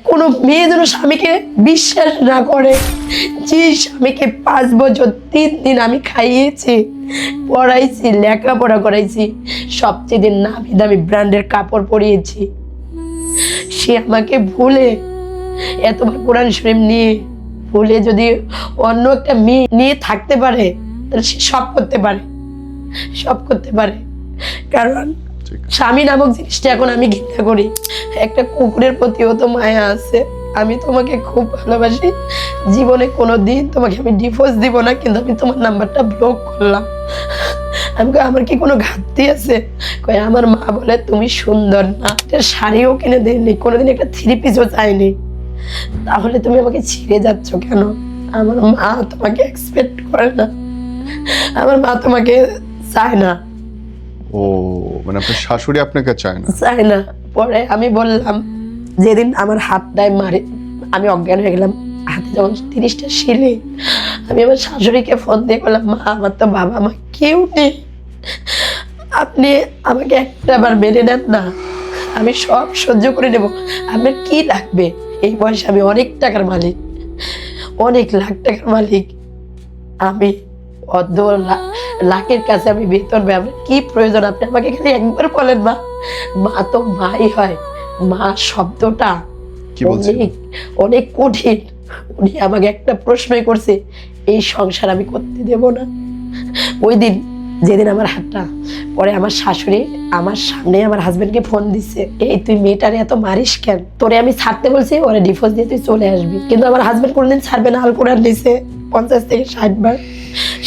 কোনো মেয়ে যেন স্বামীকে বিশ্বাস না করে। যে স্বামীকে 5 বছর 3 দিন আমি খাইয়েছি, পড়াইছি, লেখাপড়া করাইছি, সবচেয়ে নামি দামি ব্র্যান্ডের কাপড় পরিয়েছি, সে আমাকে ভুলে এতবার কোরআন শরীফ নিয়ে ভুলে যদি অন্য একটা মেয়ে নিয়ে থাকতে পারে, তাহলে সে সব করতে পারে, সব করতে পারে। কারণ স্বামী নামক জিনিসটা এখন আমি ঘৃণা করি। একটা কুকুরের প্রতিও তো মায়া আছে। আমি তোমাকে খুব ভালোবাসি, জীবনে কোনোদিন তোমাকে আমি ডিভোর্স দিব না, কিন্তু আমি তোমার নাম্বারটা ব্লক করলাম। আমি কই আমার কি কোনো ঘাটতি আছে? কই আমার মা বলে তুমি সুন্দর না, একটা শাড়িও কিনে দেয়নি, কোনোদিন একটা 3 পিসও চাইনি, তাহলে তুমি আমাকে ছিঁড়ে যাচ্ছ কেন? আমার মা তোমাকে এক্সপেক্ট করে না, আমার মা তোমাকে চায় না। ও মানে আপনার শাশুড়ি আপনাকে চায় না? চায় না। পরে আমি বললাম, যেদিন আমার হাতটায় মারে আমি অজ্ঞান হয়ে গেলাম, হাতে যখন 30টা শিলি, আমি আমার শাশুড়িকে ফোন দিয়ে বললাম, মা আমার তো বাবা মা কেউ নেই, আপনি আমাকে একটাবার মেনে নেন না, আমি সব সহ্য করে নেব, আপনার কি লাগবে? এই বয়সে আমি অনেক টাকার মালিক, অনেক লাখ টাকার মালিক, আমি অর্ধ লাখের কাছে আমি বেতন পাই, আপনার কি প্রয়োজন? আপনি আমাকে খালি একবার বলেন মা। মা তো মাই হয়, মা শব্দটা অনেক অনেক কঠিন। উনি আমাকে একটা প্রশ্নই করছে, এই সংসার আমি করতে দেব না। ওই দিন যেদিন আমার হাতটা পরে, আমার শাশুড়ি আমার সামনে আমার হাজবেন্ডকে ফোন দিচ্ছে, এই তুই মেয়েটারে এত মারিস কেন? তোরে আমি ছাড়তে বলছি, ওরে ডিভোর্স দিয়ে তুই চলে আসবি। কিন্তু আমার হাজবেন্ড কোনোদিন ছাড়বে না। আল কোরআন নিছে 50 থেকে 60 বার,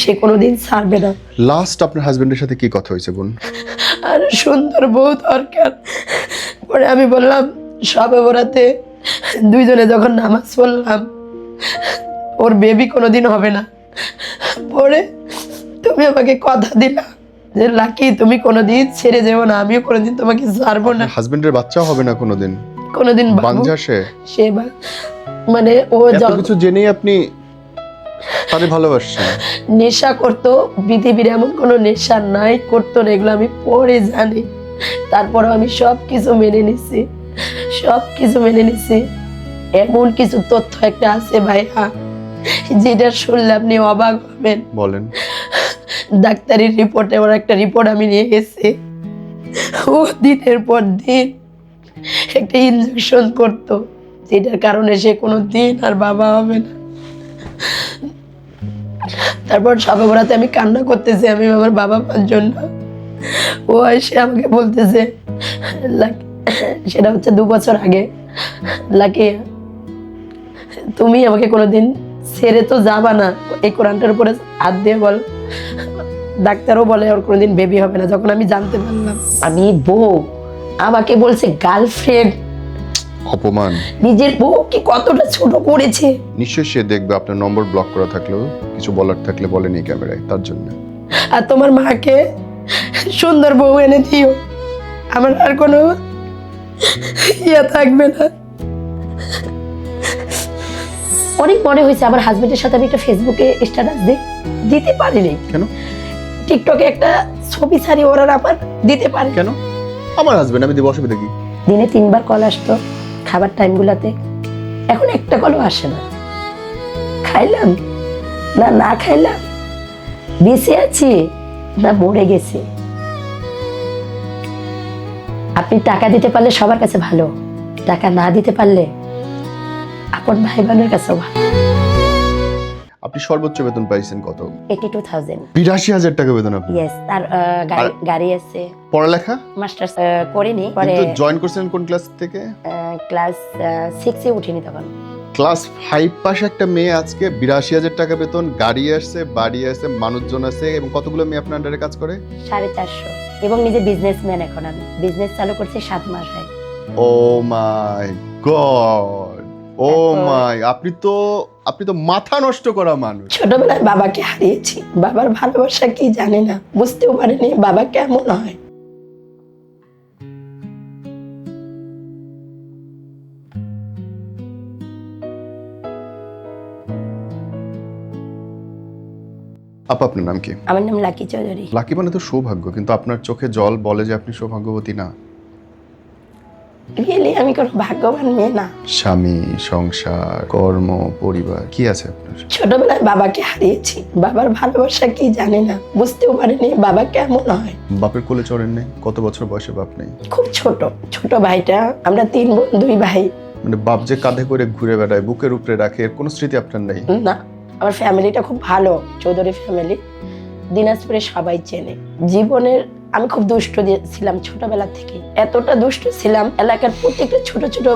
সে কোনোদিন ছাড়বে না। লাস্ট আপনার হাজবেন্ডের সাথে কি কথা হয়েছে বোন? আর সুন্দর বউ দরকার। পরে আমি বললাম, সবে বরাতে দুইজনে যখন নামাজ পড়লাম, ওর বেবি কোনোদিন হবে না। পরে তুমি আমাকে কথা দিলা যে লাকি তুমি কোনোদিন ছেড়ে যেও না, আমিও কোনোদিন তোমাকে ছাড়বো না। হাজবেন্ডের বাচ্চা হবে না কোনোদিন? কোনোদিন বাঞ্জা সে মানে ও এত কিছু জেনেই আপনি তারে ভালোবাসছেন? নেশা করতো, পৃথিবীর এমন কোনো নেশা নাই করতো না, এগুলো আমি পরে জানি। তারপরেও আমি সব কিছু মেনে নিছি, সব কিছু মেনে নিছি। এমন কিছু তথ্য একটা আছে ভাইয়া, যেটা শুনলে আপনি অবাক হবেন। বলেন। ডাক্তারি রিপোর্টে ওর একটা রিপোর্ট আমি নিয়ে গেছি। ও দিনের পর দিন একটা ইনজেকশন করতো, যেটার কারণে সে কোনো দিন আর বাবা হবে না। তারপর সবে বরাতে আমি কান্না করতেছি আমি আমার বাবা মার জন্য। ও এসে আমাকে বলতেছে, সেটা হচ্ছে 2 বছর আগে, লাকি তুমি আমাকে কোনোদিন ছেড়ে তো যাবা না, এই কোরআনটার উপরে হাত দিয়ে বল। ডাক্তারও বলে ওর কোনোদিন বেবি হবে না। যখন আমি জানতে পারলাম আমি বউ, আমাকে বলছে গার্লফ্রেন্ড। অপমান। নিজের বউ কি কতটা ছোট করেছে। নিশ্চয়ই সে দেখবে আপনার নম্বর ব্লক করা থাকলেও কিছু বলার থাকলে বলেন এই ক্যামেরায়, তার জন্য। আর তোমার মাকে সুন্দর বউ এনে দিও, আমার আর কোনো ইয়া থাকবে না। অনেক মনে হয়েছে আমার হাজবেন্ডের সাথে আমি একটা ফেসবুকে স্ট্যাটাস দিতে পারিনি। কেন? টিকটকে একটা ছবি ছাড়ি ওরা আমার দিতে পারি। কেন? আমার হাজবেন্ড, আমি দিব, অসুবিধা কি? দিনে 3 বার কল আসতো খাবার টাইমগুলোতে, এখন একটা কলও আসে না। খাইলাম না না খাইলাম, বেঁচে আছি না মরে গেছি। আপনি টাকা দিতে পারলে সবার কাছে ভালো, টাকা না দিতে পারলে আপন ভাই বোনের কাছেও ভালো। আপনি সর্বোচ্চ বেতন পাইছেন কত? 82,000। 82,000 টাকা বেতন আপনি? ইয়েস। তার গাড়ি আছে। পড়ালেখা? মাস্টার্স করিনি, পরে কিন্তু জয়েন করছেন কোন ক্লাস থেকে? ক্লাস 6 এ উঠিনি তখন। ক্লাস 5 পাশে একটা মেয়ে আজকে 82,000 টাকা বেতন, গাড়ি আছে, বাড়ি আছে, মানুষজন আছে, এবং কতগুলো মেয়ে আপনার আন্ডারে কাজ করে? 450। এবং নিজে বিজনেসম্যান। এখন আমি বিজনেস চালু করছি 7 মাস হয়। ও মাই গড, ও মাই, আপনি তো মাথা নষ্ট করা মানুষ। ছোটবেলায় বাবাকে হারিয়েছি, বাবার ভালোবাসা কি জানি না, বুঝতেও পারিনি বাবা কেমন হয়। আপা আপনার নাম কি? আমার নাম লাকি চৌধুরী। লাকি মানে তো সৌভাগ্য, কিন্তু আপনার চোখে জল বলে যে আপনি সৌভাগ্যবতী না। রিয়েলি আমি কোনো ভাগ্যবান মেয়ে না। স্বামী, সংসার, কর্ম, পরিবার কি আছে আপনার? ছোটবেলায় বাবাকে হারিয়েছি, বাবার ভালোবাসা কি জানি না, বুঝতেও পারিনি বাবা কেমন হয়। বাপের কোলে চড়েন নাই? কত বছর বয়সে বাপ নেই? খুব ছোট ভাইটা, আমরা 3 বোন 2 ভাই। মানে বাপ যে কাঁধে করে ঘুরে বেড়ায়, বুকের উপরে রাখে, এর কোনো স্মৃতি আপনার নেই? না, আমার ফ্যামিলিটা খুব ভালো, চৌধুরী ফ্যামিলি, দিনাজপুরে সবাই চেনে। জীবনের আমি খুব দুষ্ট ছিলাম ছোটবেলা থেকে, এতটা দুষ্ট ছিলাম এলাকার প্রত্যেকটা ছোট ছোট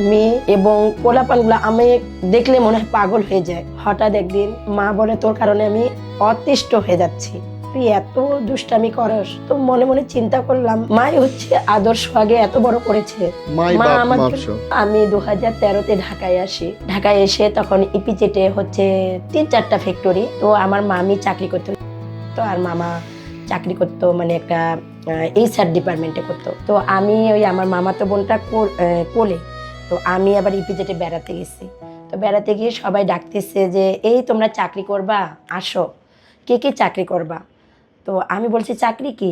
মেয়ে এবং পোলাপানগুলো আমি দেখলে মনে হয় পাগল হয়ে যায়। হঠাৎ একদিন মা বলে, তোর কারণে আমি অতিষ্ঠ হয়ে যাচ্ছি, তুই এত দুষ্টামি করস। তো মনে মনে চিন্তা করলাম, মাই হচ্ছে আদর্শ, আগে এত বড় করেছে। মাই মা বাপ আমাকে, মাপসো। আমি 2013-তে ঢাকায় আসি। ঢাকায় এসে তখন ইপিজেটে হচ্ছে 3-4টা ফ্যাক্টরি, তো আমার মামি চাকরি করতো, তো আর মামা চাকরি করতো মানে একটা এইচআর ডিপার্টমেন্টে করতো। তো আমি ওই আমার মামাতো বোনটা কোলে, তো আমি আবার ইপিজেটে বেড়াতে গেছি। তো বেড়াতে গিয়ে সবাই ডাকতেছে যে এই তোমরা চাকরি করবা, আসো, কে কে চাকরি করবা। তো আমি বলছি চাকরি কি,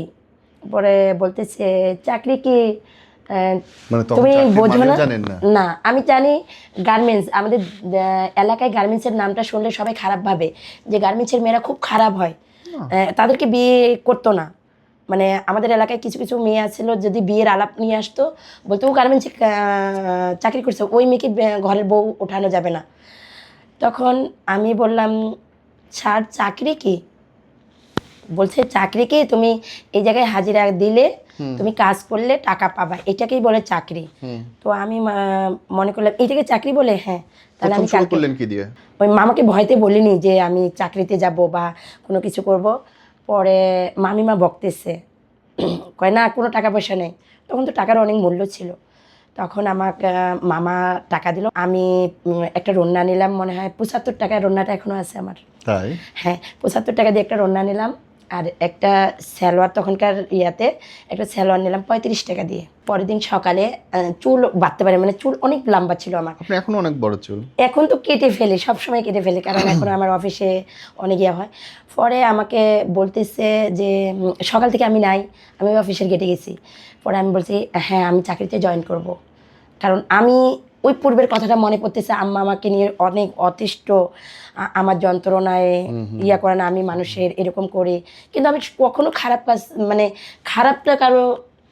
পরে বলতেছে চাকরি কি মানে তখন তুমি চাকরির বোঝো মানেও না? জানেন না? না, আমি জানি গার্মেন্টস, আমাদের এলাকায় গার্মেন্টসের নামটা শুনলে সবাই খারাপ ভাবে যে গার্মেন্টসের মেয়েরা খুব খারাপ হয়, তাদেরকে বিয়ে করতো না। মানে আমাদের এলাকায় কিছু কিছু মেয়ে আছিল, যদি বিয়ের আলাপ নিয়ে আসতো বলতো ও গার্মেন্টসে চাকরি করছে, ওই মেয়েকে ঘরের বউ ওঠানো যাবে না। তখন আমি বললাম, স্যার চাকরি কি? বলছে চাকরি কি, তুমি এই জায়গায় হাজিরা দিলে তুমি কাজ করলে টাকা পাবা, এটাকেই বলে চাকরি। তো আমি মনে করলাম এইটাকে চাকরি বলে, হ্যাঁ তাহলে আমি শুরু করলেন কি দিয়ে? ওই মামাকে ভয়তে বলিনি যে আমি চাকরিতে যাব বা কোনো কিছু করব। পরে মামিমা বকতেছে, কয় না কোনো টাকা পয়সা নেই। তখন তো টাকার অনেক মূল্য ছিল। তখন আমাকে মামা টাকা দিল, আমি একটা রন্না নিলাম, মনে হয় 75 টাকায়, রন্নাটা এখনো আছে আমার। তাই? হ্যাঁ, 75 টাকা দিয়ে একটা রন্না নিলাম, আর একটা সালোয়ার, তখনকার ইয়াতে একটা সালোয়ার নিলাম 35 টাকা দিয়ে। পরের দিন সকালে চুল বাঁধতে পারে, মানে চুল অনেক লম্বা ছিল আমার। আপনি এখনো অনেক বড় চুল। এখন তো কেটে ফেলি, সবসময় কেটে ফেলি, কারণ এখন আমার অফিসে অনেক ইয়ে হয়। পরে আমাকে বলতেছে যে সকাল থেকে আমি নাই, আমি অফিসের গেটে গেছি। পরে আমি বলছি হ্যাঁ আমি চাকরিতে জয়েন করব, কারণ আমি ওই পূর্বের কথাটা মনে পড়তেছে। আম্মা আমাকে নিয়ে অনেক অতিষ্ঠ, আমার যন্ত্রণায় ইয়া করে না, আমি মানুষের এরকম করি, কিন্তু আমি কখনো খারাপ কাজ, মানে খারাপটা কারো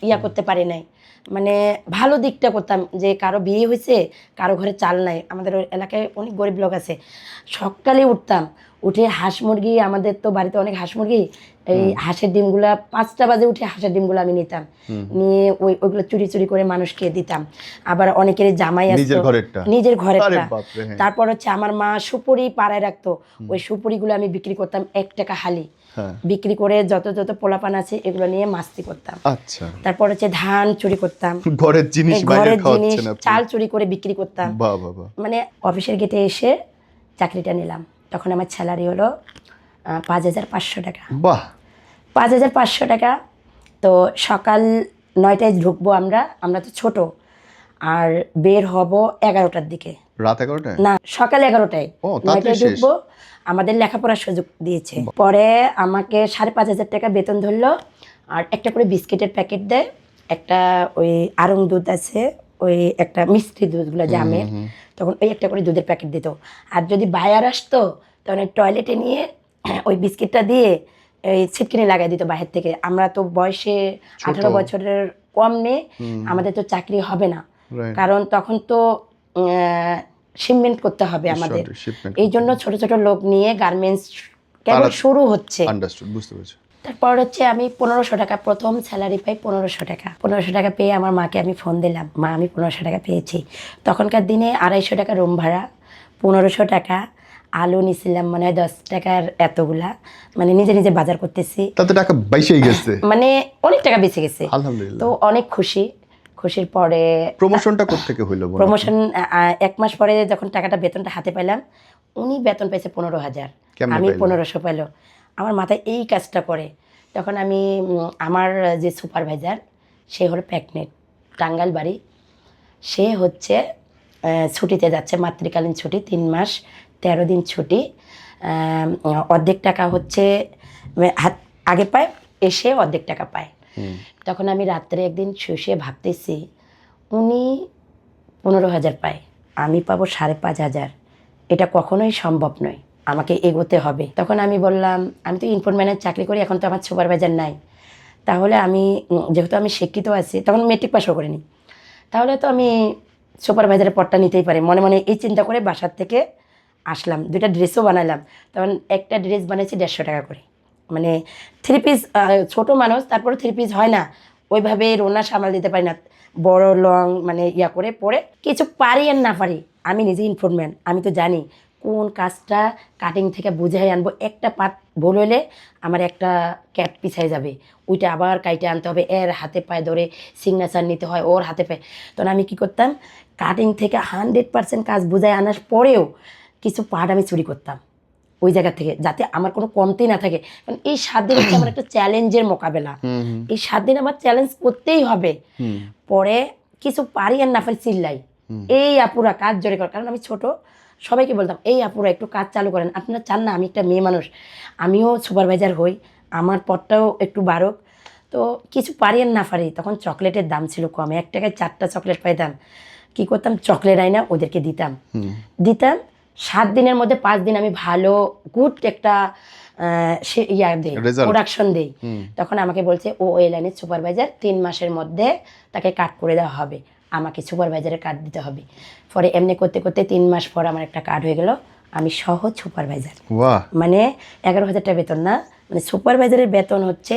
ইয়া করতে পারি নাই, মানে ভালো দিকটা করতাম। যে কারো বিয়ে হয়েছে, কারো ঘরে চাল নাই, আমাদের ওই এলাকায় অনেক গরিব লোক আছে, সকালে উঠতাম, উঠে হাঁস মুরগি, আমাদের তো বাড়িতে অনেক হাঁস মুরগি, এই হাঁসের ডিমগুলা 5টা বাজে উঠে হাঁসের ডিমগুলো আমি নিতাম, নিয়ে ওইগুলো চুরি চুরি করে মানুষকে দিতাম। আবার অনেকের জামাই আসতো, নিজের ঘরেরটা। তারপর হচ্ছে আমার মা সুপুরি পাড়ায় রাখতো, ওই সুপুরিগুলো আমি বিক্রি করতাম 1 টাকা হালি, বিক্রি করে যত যত পোলাপান আছে এগুলো নিয়ে মাস্তি করতাম। আচ্ছা। তারপর হচ্ছে ধান চুরি করতাম, ঘরের জিনিস, চাল চুরি করে বিক্রি করতাম। মানে অফিসের গেটে এসে চাকরিটা নিলাম, তখন আমার স্যালারি হলো 5,500 টাকা। বাহ, 5,500 টাকা। তো সকাল 9টায় ঢুকবো আমরা তো ছোট, আর বের হব 11টার দিকে। রাত 11টায় না, সকাল 11টায়, 9টায় ঢুকবো। আমাদের লেখাপড়ার সুযোগ দিয়েছে। পরে আমাকে 5,500 টাকা বেতন ধরলো, আর একটা করে বিস্কিটের প্যাকেট দেয়, একটা ওই আড়ং দুধ আছে, ওই একটা মিষ্টি দুধগুলো জামে, তখন ওই একটা করে দুধের প্যাকেট দিত। আর যদি বায়ার আসতো তখন টয়লেটে নিয়ে ওই বিস্কিটটা দিয়ে এই ছিটকিনি লাগাই দিত বাহির থেকে। আমরা তো বয়সে 18 বছরের কম নেই, আমাদের তো চাকরি হবে না, কারণ তখন তো শিপমেন্ট করতে হবে আমাদের, এই জন্য ছোট ছোট লোক নিয়ে গার্মেন্টস কেবল শুরু হচ্ছে। বুঝতে পেরেছি। তারপর হচ্ছে আমি 1500 টাকা, প্রথম স্যালারি পাই 1500 টাকা। 1500 টাকা পেয়ে আমার মাকে আমি ফোন দিলাম, মা আমি 1500 টাকা পেয়েছি। তখনকার দিনে 250 টাকা রুম ভাড়া, 1500 টাকা আলু নিছিলাম, মানে 10 টাকার এতগুলা, মানে নিজে নিজে বাজার করতেছি, তাতে টাকা বেঁচে গেছে, মানে অনেক টাকা বেঁচে গেছে, আলহামদুলিল্লাহ। তো অনেক খুশি। খুশির পরে প্রমোশনটা কোত্থেকে হইলো? প্রমোশন 1 মাস পরে যখন টাকাটা বেতনটা হাতে পেলাম, উনি বেতন পাইছে 15,000, আমি 1500 পাইলো। আমার মাথায় এই কাজটা করে, তখন আমি আমার যে সুপারভাইজার, সে হলো প্রেগনেন্ট, টাঙ্গাইল বাড়ি, সে হচ্ছে ছুটিতে যাচ্ছে, মাতৃকালীন ছুটি, 3 মাস 13 দিন ছুটি, অর্ধেক টাকা হচ্ছে হাত আগে পায়, এসে অর্ধেক টাকা পায়। তখন আমি রাত্রে একদিন শুয়ে ভাবতেছি, উনি 15,000 পায়, আমি পাবো 5,500, এটা কখনোই সম্ভব নয়, আমাকে এগোতে হবে। তখন আমি বললাম আমি তো ইনফরম্যানের চাকরি করি, এখন তো আমার সুপারভাইজার নাই, তাহলে আমি যেহেতু আমি শিক্ষিত আছি, তখন মেট্রিক পাসও করিনি, তাহলে তো আমি সুপারভাইজারের পদটা নিতেই পারি। মনে মনে এই চিন্তা করে বাসার থেকে আসলাম, 2টা ড্রেসও বানালাম। তখন একটা ড্রেস বানিয়েছি 150 টাকা করে, মানে 3 পিস, ছোটো মানুষ, তারপরে 3 পিস হয় না, ওইভাবে রোনা সামাল দিতে পারি না, বড় লং মানে ইয়া করে পরে কিছু পারি আর না পারি, আমি নিজে ইনফরম্যান, আমি তো জানি কোন কাজটা কাটিং থেকে বুঝাই আনবো। একটা পার্ট ভুল হলে আমার একটা ক্যাপ পিছাই যাবে, ওইটা আবার কাইটে আনতে হবে, এর হাতে পায়ে ধরে সিগনেচার নিতে হয়, ওর হাতে পায়ে। তখন আমি কি করতাম, কাটিং থেকে 100% কাজ বুঝাই আনার পরেও কিছু পার্ট আমি চুরি করতাম ওই জায়গা থেকে, যাতে আমার কোনো কমতি না থাকে। কারণ এই 7 দিন হচ্ছে আমার একটা চ্যালেঞ্জের মোকাবেলা, এই 7 দিন আমার চ্যালেঞ্জ করতেই হবে। পরে কিছু পারি আর না পারি চিল্লাই, এই আপুরা কাজ জোরে কর, কারণ আমি ছোট, সবাইকে বলতাম এই আপুরা একটু কাজ চালু করেন, আপনারা চান না আমি একটা মেয়ে মানুষ, আমিও সুপারভাইজার হই, আমার পদটাও একটু বাড়ুক। তো কিছু পারি আর না পারি, তখন চকলেটের দাম ছিল কম, 1 টাকায় 4টা চকলেট পাইতাম। কি করতাম, চকলেট আইনা ওদেরকে দিতাম। 7 দিনের মধ্যে 5 দিন আমি ভালো গুড একটা দেই, প্রোডাকশন দেই। তখন আমাকে বলছে ও এই লাইনের সুপারভাইজার, 3 মাসের মধ্যে তাকে কাট করে দেওয়া হবে, আমাকে সুপারভাইজারের কার্ড দিতে হবে। পরে এমনি করতে করতে 3 মাস পর আমার একটা কার্ড হয়ে গেল, আমি সহজ সুপারভাইজার। মানে 11,000 টাকা বেতন না, মানে সুপারভাইজারের বেতন হচ্ছে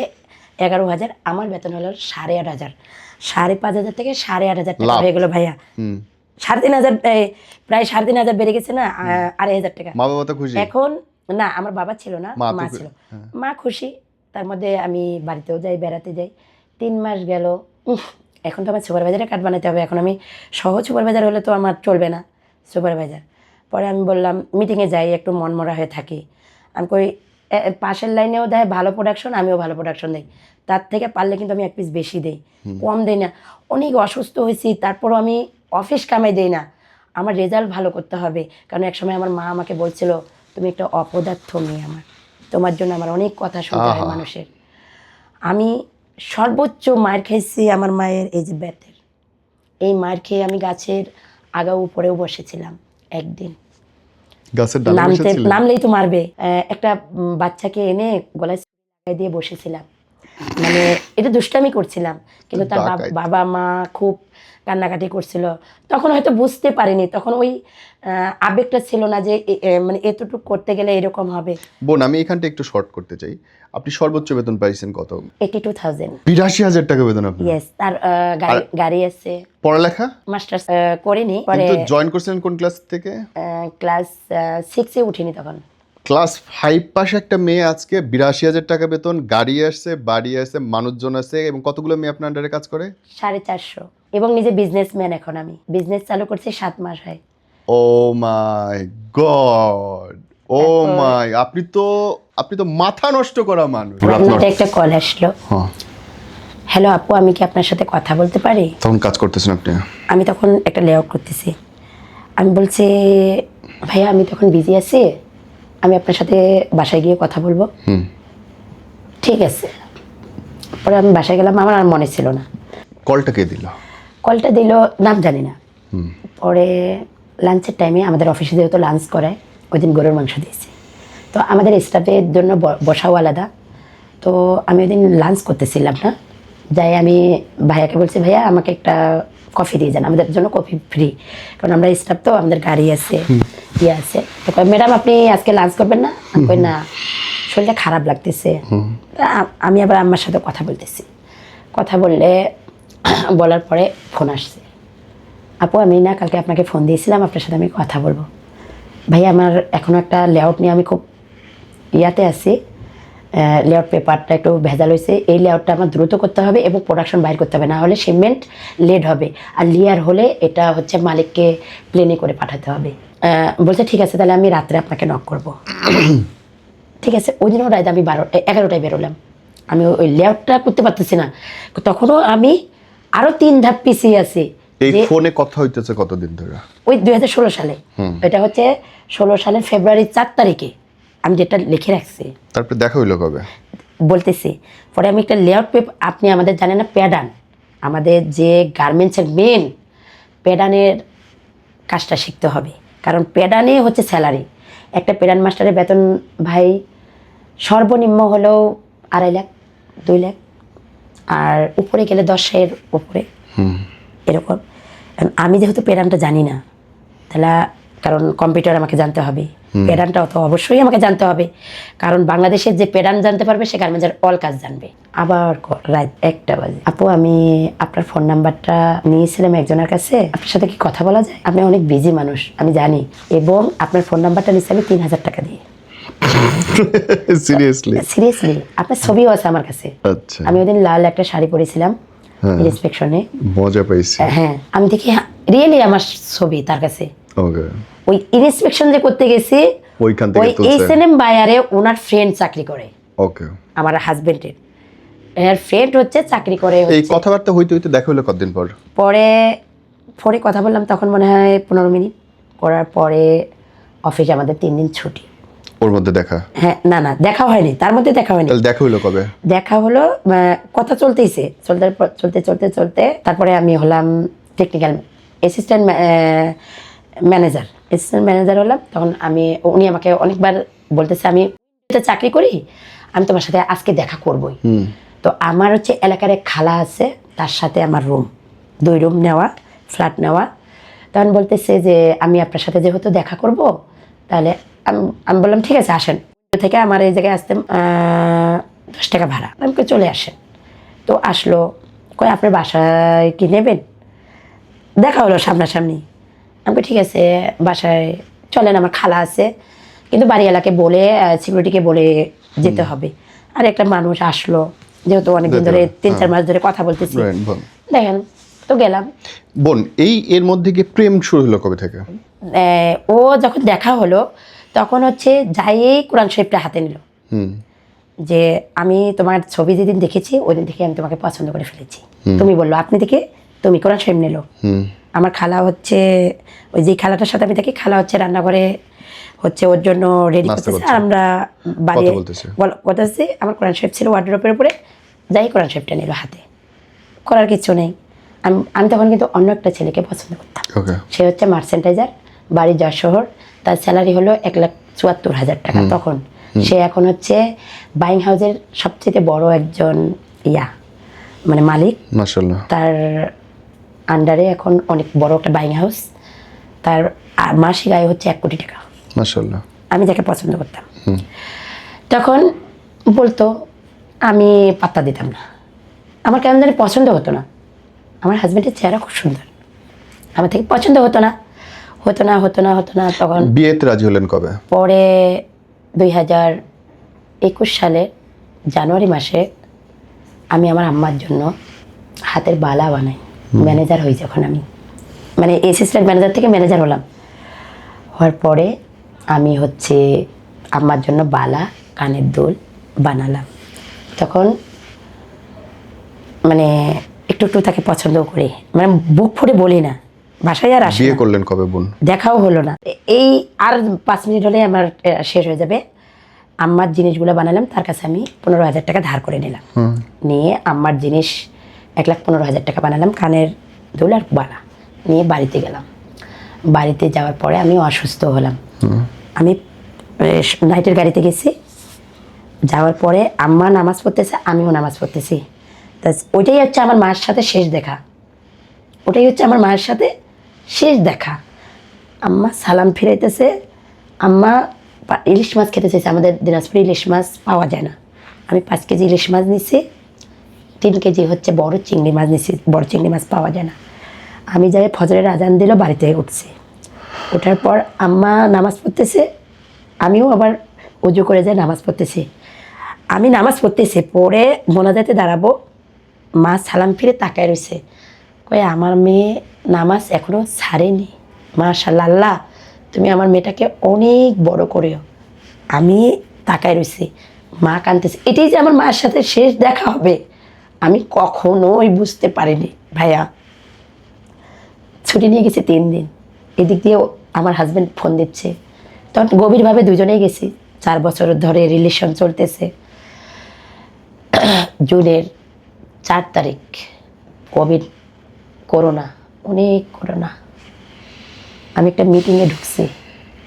11,000, আমার বেতন হলো 8,500, 5,500 থেকে 8,500 টাকা হয়ে গেল ভাইয়া। 3,500, প্রায় 3,500 বেড়ে গেছে না, 2,500 টাকা। মা বাবা তো খুশি এখন না, আমার বাবা ছিল না, মা ছিল। মা খুশি, তার মধ্যে আমি বাড়িতেও যাই, বেড়াতে যাই। 3 মাস গেল, এখন তো আমার সুপারভাইজারের কার্ড বানাতে হবে, এখন আমি সহজ সুপারভাইজার হলে তো আমার চলবে না সুপারভাইজার। পরে আমি বললাম মিটিংয়ে যাই, একটু মনমরা হয়ে থাকি, আমি কই পাশের লাইনেও দেয় ভালো প্রোডাকশন, আমিও ভালো প্রোডাকশন দিই, তার থেকে পারলে কিন্তু আমি 1 পিস বেশি দিই, কম দিই না। অনেক অসুস্থ হয়েছি, তারপরও আমি অফিস কামাই দিই না, আমার রেজাল্ট ভালো করতে হবে। কারণ একসময় আমার মা আমাকে বলছিল তুমি একটা অপদার্থ মেয়ে, আমার তোমার জন্য আমার অনেক কথা শুনতে হয় মানুষের। আমি সর্বোচ্চ মার খেয়েছি আমার মায়ের এই যে বেতের, এই মার খেয়ে আমি গাছের আগা উপরেও বসেছিলাম একদিন, গাছের ডালে বসেছিলেন? নামলেই তো মারবে। একটা বাচ্চাকে এনে গলায় লাগাই দিয়ে বসেছিলাম, মানে এটা দুষ্টামি করছিলাম, কিন্তু তার বাবা মা খুব কান্নাকাটি করছিল। তখন হয়তো বুঝতে পারিনি, তখন ওই আবেগটা ছিল না যে মানে এতটুকু করতে গেলে এরকম হবে। বোন, আমি এখানটা একটু শর্ট করতে চাই, আপনি সর্বোচ্চ বেতন পাইছেন কত? 82,000। 82,000 টাকা বেতন আপনার? ইয়েস, তার গাড়ি আছে। পড়ালেখা মাস্টার্স করিনি, পরে কিন্তু জয়েন করছেন কোন ক্লাস থেকে? ক্লাস 6-এ উঠিনি তখন। ক্লাস 5 পাশে একটা মেয়ে আজকে 82,000 টাকা বেতন, গাড়ি আসছে, বাড়ি আছে, মানুষজন আছে, এবং কতগুলো মেয়ে আপনার আন্ডারে কাজ করে? 450, এবং নিজে বিজনেসম্যান। এখন আমি বিজনেস চালু করছি 7 মাস হয়। ও মাই গড, ও মাই, আপনি তো মাথা নষ্ট করা মানুষ। একটা কল আসলো, হ্যালো আপু, আমি কি আপনার সাথে কথা বলতে পারি? তখন কাজ করতেছেন আপনি? আমি তখন একটা লেআউট করতেছি। আমি বলছি ভাইয়া আমি তখন বিজি আছি, আমি আপনার সাথে বাসায় গিয়ে কথা বলবো। ঠিক আছে। পরে আমি বাসায় গেলাম, আমার আর মনে ছিল না। কলটা কে দিল? কলটা দিল নাম জানি না। পরে লাঞ্চের টাইমে আমাদের অফিসে যেহেতু লাঞ্চ করায়, ওই দিন গরুর মাংস দিয়েছি, তো আমাদের স্টাফের জন্য বসাও আলাদা। তো আমি ওই দিন লাঞ্চ করতেছিলাম না, যাই আমি ভাইয়াকে বলছি ভাইয়া আমাকে একটা কফি দিয়ে যান, আমাদের জন্য কফি ফ্রি, কারণ আমরা স্টাফ তো, আমাদের গাড়ি আছে, ইয়ে আছে। তো ম্যাডাম আপনি আজকে লাঞ্চ করবেন না? আমি কই না, শরীরটা খারাপ লাগতেছে। আমি আবার আম্মার সাথে কথা বলতেছি, কথা বলার পরে ফোন আসছে, আপু আমি না কালকে আপনাকে ফোন দিয়েছিলাম, আপনার সাথে আমি কথা বলবো। ভাইয়া আমার এখনও একটা লেআউট নিয়ে আমি খুব ইয়াতে আছি, লেআউট পেপারটা একটু ভেজাল হয়েছে, এই লেআউটটা আমার দ্রুত করতে হবে এবং প্রোডাকশন বাইর করতে হবে, না হলে শিপমেন্ট লেট হবে, আর লেয়ার হলে এটা হচ্ছে মালিককে প্লেনে করে পাঠাতে হবে। বলছে ঠিক আছে, তাহলে আমি রাত্রে আপনাকে নক করবো। ঠিক আছে, ওই দিনও রাত আমি 11টায় বেরোলাম, আমি ওই লেআউটটা করতে পারতেছি না, তখনও আমি আরও 3 ধাপ পিছিয়ে আছি। এই ফোনে কথা হইতেছে কতদিন ধরে? ওই 2016 সালে, এটা হচ্ছে 16 সালের ফেব্রুয়ারি 4 তারিখে আমি যেটা লিখে রাখছি। তারপরে দেখা হইলো কবে? বলতেছি। পরে আমি একটা লেআউট পেপার, আপনি আমাদের জানেন না প্যাডান, আমাদের যে গার্মেন্টসের মেন প্যাডানের কাজটা শিখতে হবে, কারণ পেডানে হচ্ছে স্যালারি। একটা পেডান মাস্টারের বেতন ভাই সর্বনিম্ন হলেও 2.5 লাখ 2 লাখ, আর উপরে গেলে 10-এর উপরে এরকম। আমি যেহেতু পেডানটা জানি না, তাহলে কারণ কম্পিউটার আমাকে জানতে হবে, পেডানটাও তো অবশ্যই আমাকে জানতে হবে, কারণ বাংলাদেশের যে পেডান জানতে পারবে সে গার্মেন্টসের অল কাজ জানবে। আবার রাত 1টা বাজে, আপু আমি আপনার ফোন নাম্বারটা নিয়েছিলাম একজনের কাছে, আপনার সাথে কি কথা বলা যায়? আপনি অনেক বিজি মানুষ আমি জানি, এবং আপনার ফোন নাম্বারটা নিয়েছি আমি 3,000 টাকা দিয়ে। সিরিয়াসলি আপনার ছবিও আছে আমার কাছে। আচ্ছা, আমি ওদিন লাল একটা শাড়ি পরেছিলাম ইন্সপেকশনে, মজা পাইছি। হ্যাঁ আমি দেখি রিয়েলি আমার ছবি তার কাছে। ওকে, ওই ইন্সপেকশন যে করতে গেছি ওইখান ওই থেকে তুলছে। এসএনএম বায়ারে ওনার ফ্রেন্ড চাকরি করে, ওকে, আমার হাজবেন্ডের এর ফ্রেন্ড হচ্ছে চাকরি করে এই হচ্ছে। কথাবার্তা হইতে হইতে দেখা হলো কতদিন পর? পরে ফোনে কথা বললাম তখন মনে হয় 15 মিনিট, করার পরে অফিসে আমাদের 3 দিন ছুটি। ওর মধ্যে দেখা? হ্যাঁ না না দেখা হয়নি, তার মধ্যে দেখা হয়নি। তাহলে দেখা হইলো কবে? দেখা হলো কথা চলতেইছে, চলতে চলতে চলতে তারপরে আমি হলাম টেকনিক্যাল অ্যাসিস্ট্যান্ট ম্যানেজার হলাম। তখন উনি আমাকে অনেকবার বলতেছে আমি তো চাকরি করি, আমি তোমার সাথে আজকে দেখা করবই। তো আমার হচ্ছে এলাকার এক খালা আছে, তার সাথে আমার রুম 2 রুম নেওয়া, ফ্ল্যাট নেওয়া। তখন বলতেছে যে আমি আপনার সাথে যেহেতু দেখা করব, তাহলে আমি বললাম ঠিক আছে আসেন। থেকে আমার এই জায়গায় আসতে 10 টাকা ভাড়া, আমাকে চলে আসেন। তো আসলো, কই আপনার বাসায় কি নেবেন? দেখা হলো সামনাসামনি। আমাকে ঠিক আছে বাসায় চলেন, আমার খালা আছে, কিন্তু বাড়িওয়ালাকে বলে সিকিউরিটিকে বলে যেতে হবে। আর একটা মানুষ আসলো, যেহেতু অনেকদিন ধরে 3-4 মাস ধরে কথা বলতেছি, দেখেন তো গেলাম। বোন, এর মধ্যে কি প্রেম শুরু হলো কবে থেকে? ও যখন দেখা হলো তখন হচ্ছে যাই কোরআন শরীফটা হাতে নিল, যে আমি তোমার ছবি যেদিন দেখেছি ওই দিন থেকে আমি তোমাকে পছন্দ করে ফেলেছি। তুমি বললো আপনি দেখে তুমি কোরআন শরীফ নিল। আমার খালা হচ্ছে ওই যে খালাটার সাথে আমি দেখি, খালা হচ্ছে রান্নাঘরে হচ্ছে ওর জন্য রেডি করতেছে, আর আমরা বাড়ি বলতেছি। আমার কোরআন শরীফ ছিল ওয়ার্ডরোবের উপরে, যাই কোরআন শরীফটা নিল হাতে, করার কিছু নেই। আমি তখন কিন্তু অন্য একটা ছেলেকে পছন্দ করতাম, সে হচ্ছে মার্চেন্টাইজার, বাড়ি যশোহর, তার স্যালারি হলো 1,74,000 টাকা তখন। সে এখন হচ্ছে বাইং হাউসের সবচেয়ে বড় একজন মানে মালিক, মাশাআল্লাহ। তার আন্ডারে এখন অনেক বড় একটা বাইং হাউস, তার মাসিক আয় হচ্ছে 1 কোটি টাকা, মাশাআল্লাহ। আমি যাকে পছন্দ করতাম তখন বলতো, আমি পাত্তা দিতাম না, আমার কেমন জানি পছন্দ হতো না। আমার হাজবেন্ডের চেহারা খুব সুন্দর, আমার থেকে পছন্দ হতো না। তখন বিয়েতে রাজি হলেন কবে? পরে 2021 সালে জানুয়ারি মাসে আমি আমার আম্মার জন্য হাতের বালা বানাই। ম্যানেজার হই যখন আমি, মানে অ্যাসিস্ট্যান্ট ম্যানেজার থেকে ম্যানেজার হলাম, হওয়ার পরে আমি হচ্ছে আম্মার জন্য বালা, কানের দুল বানালাম। তখন মানে একটু তাকে পছন্দ করি, মানে বুক ফুটে বলি না, বাসায় আর আসি। বিয়ে করলেন কবে বোন? দেখাও হলো না। এই আর 5 মিনিট হলে আমার শেষ হয়ে যাবে। আম্মার জিনিসগুলো বানালাম, তার কাছে আমি 15,000 টাকা ধার করে নিলাম, নিয়ে আম্মার জিনিস 1,15,000 টাকা বানালাম, কানের দুল আর বালা নিয়ে বাড়িতে গেলাম। বাড়িতে যাওয়ার পরে আমি অসুস্থ হলাম, আমি নাইটের গাড়িতে গেছি। যাওয়ার পরে আম্মা নামাজ পড়তেছে, আমিও নামাজ পড়তেছি। তা ওইটাই হচ্ছে আমার মায়ের সাথে শেষ দেখা। আম্মা সালাম ফিরাইতেছে, আম্মা ইলিশ মাছ খেতে চাইছে, আমাদের দিনাজপুরে ইলিশ মাছ পাওয়া যায় না। আমি 5 কেজি ইলিশ মাছ নিছি, 3 কেজি হচ্ছে বড় চিংড়ি মাছ নিছি, বড় চিংড়ি মাছ পাওয়া যায় না। আমি যাই ফজরের আজান দিল, বাড়িতে উঠছি। ওঠার পর আম্মা নামাজ পড়তেছে, আমিও আবার উজু করে যাই নামাজ পড়তেছি। আমি নামাজ পড়তেছি, পরে মোনাজাতে দাঁড়াবো, মা সালাম ফিরে তাকায় রয়েছে, কয়ে আমার মেয়ে নামাজ এখনো ছাড়েনি, মাশাআল্লাহ, আল্লাহ তুমি আমার মেয়েটাকে অনেক বড় করিও। আমি তাকায় রয়েছি, মা কাঁদতেছে। এটাই যে আমার মায়ের সাথে শেষ দেখা হবে আমি কখনোই বুঝতে পারিনি ভাইয়া। ছুটি নিয়ে গেছি 3 দিন, এদিক দিয়েও আমার হাজব্যান্ড ফোন দিচ্ছে, তখন গভীরভাবে দুজনেই গেছি। 4 বছর ধরে রিলেশন চলতেছে। জুনের 4 তারিখ করোনা, অনেক করোনা। আমি একটা মিটিংয়ে ঢুকছি,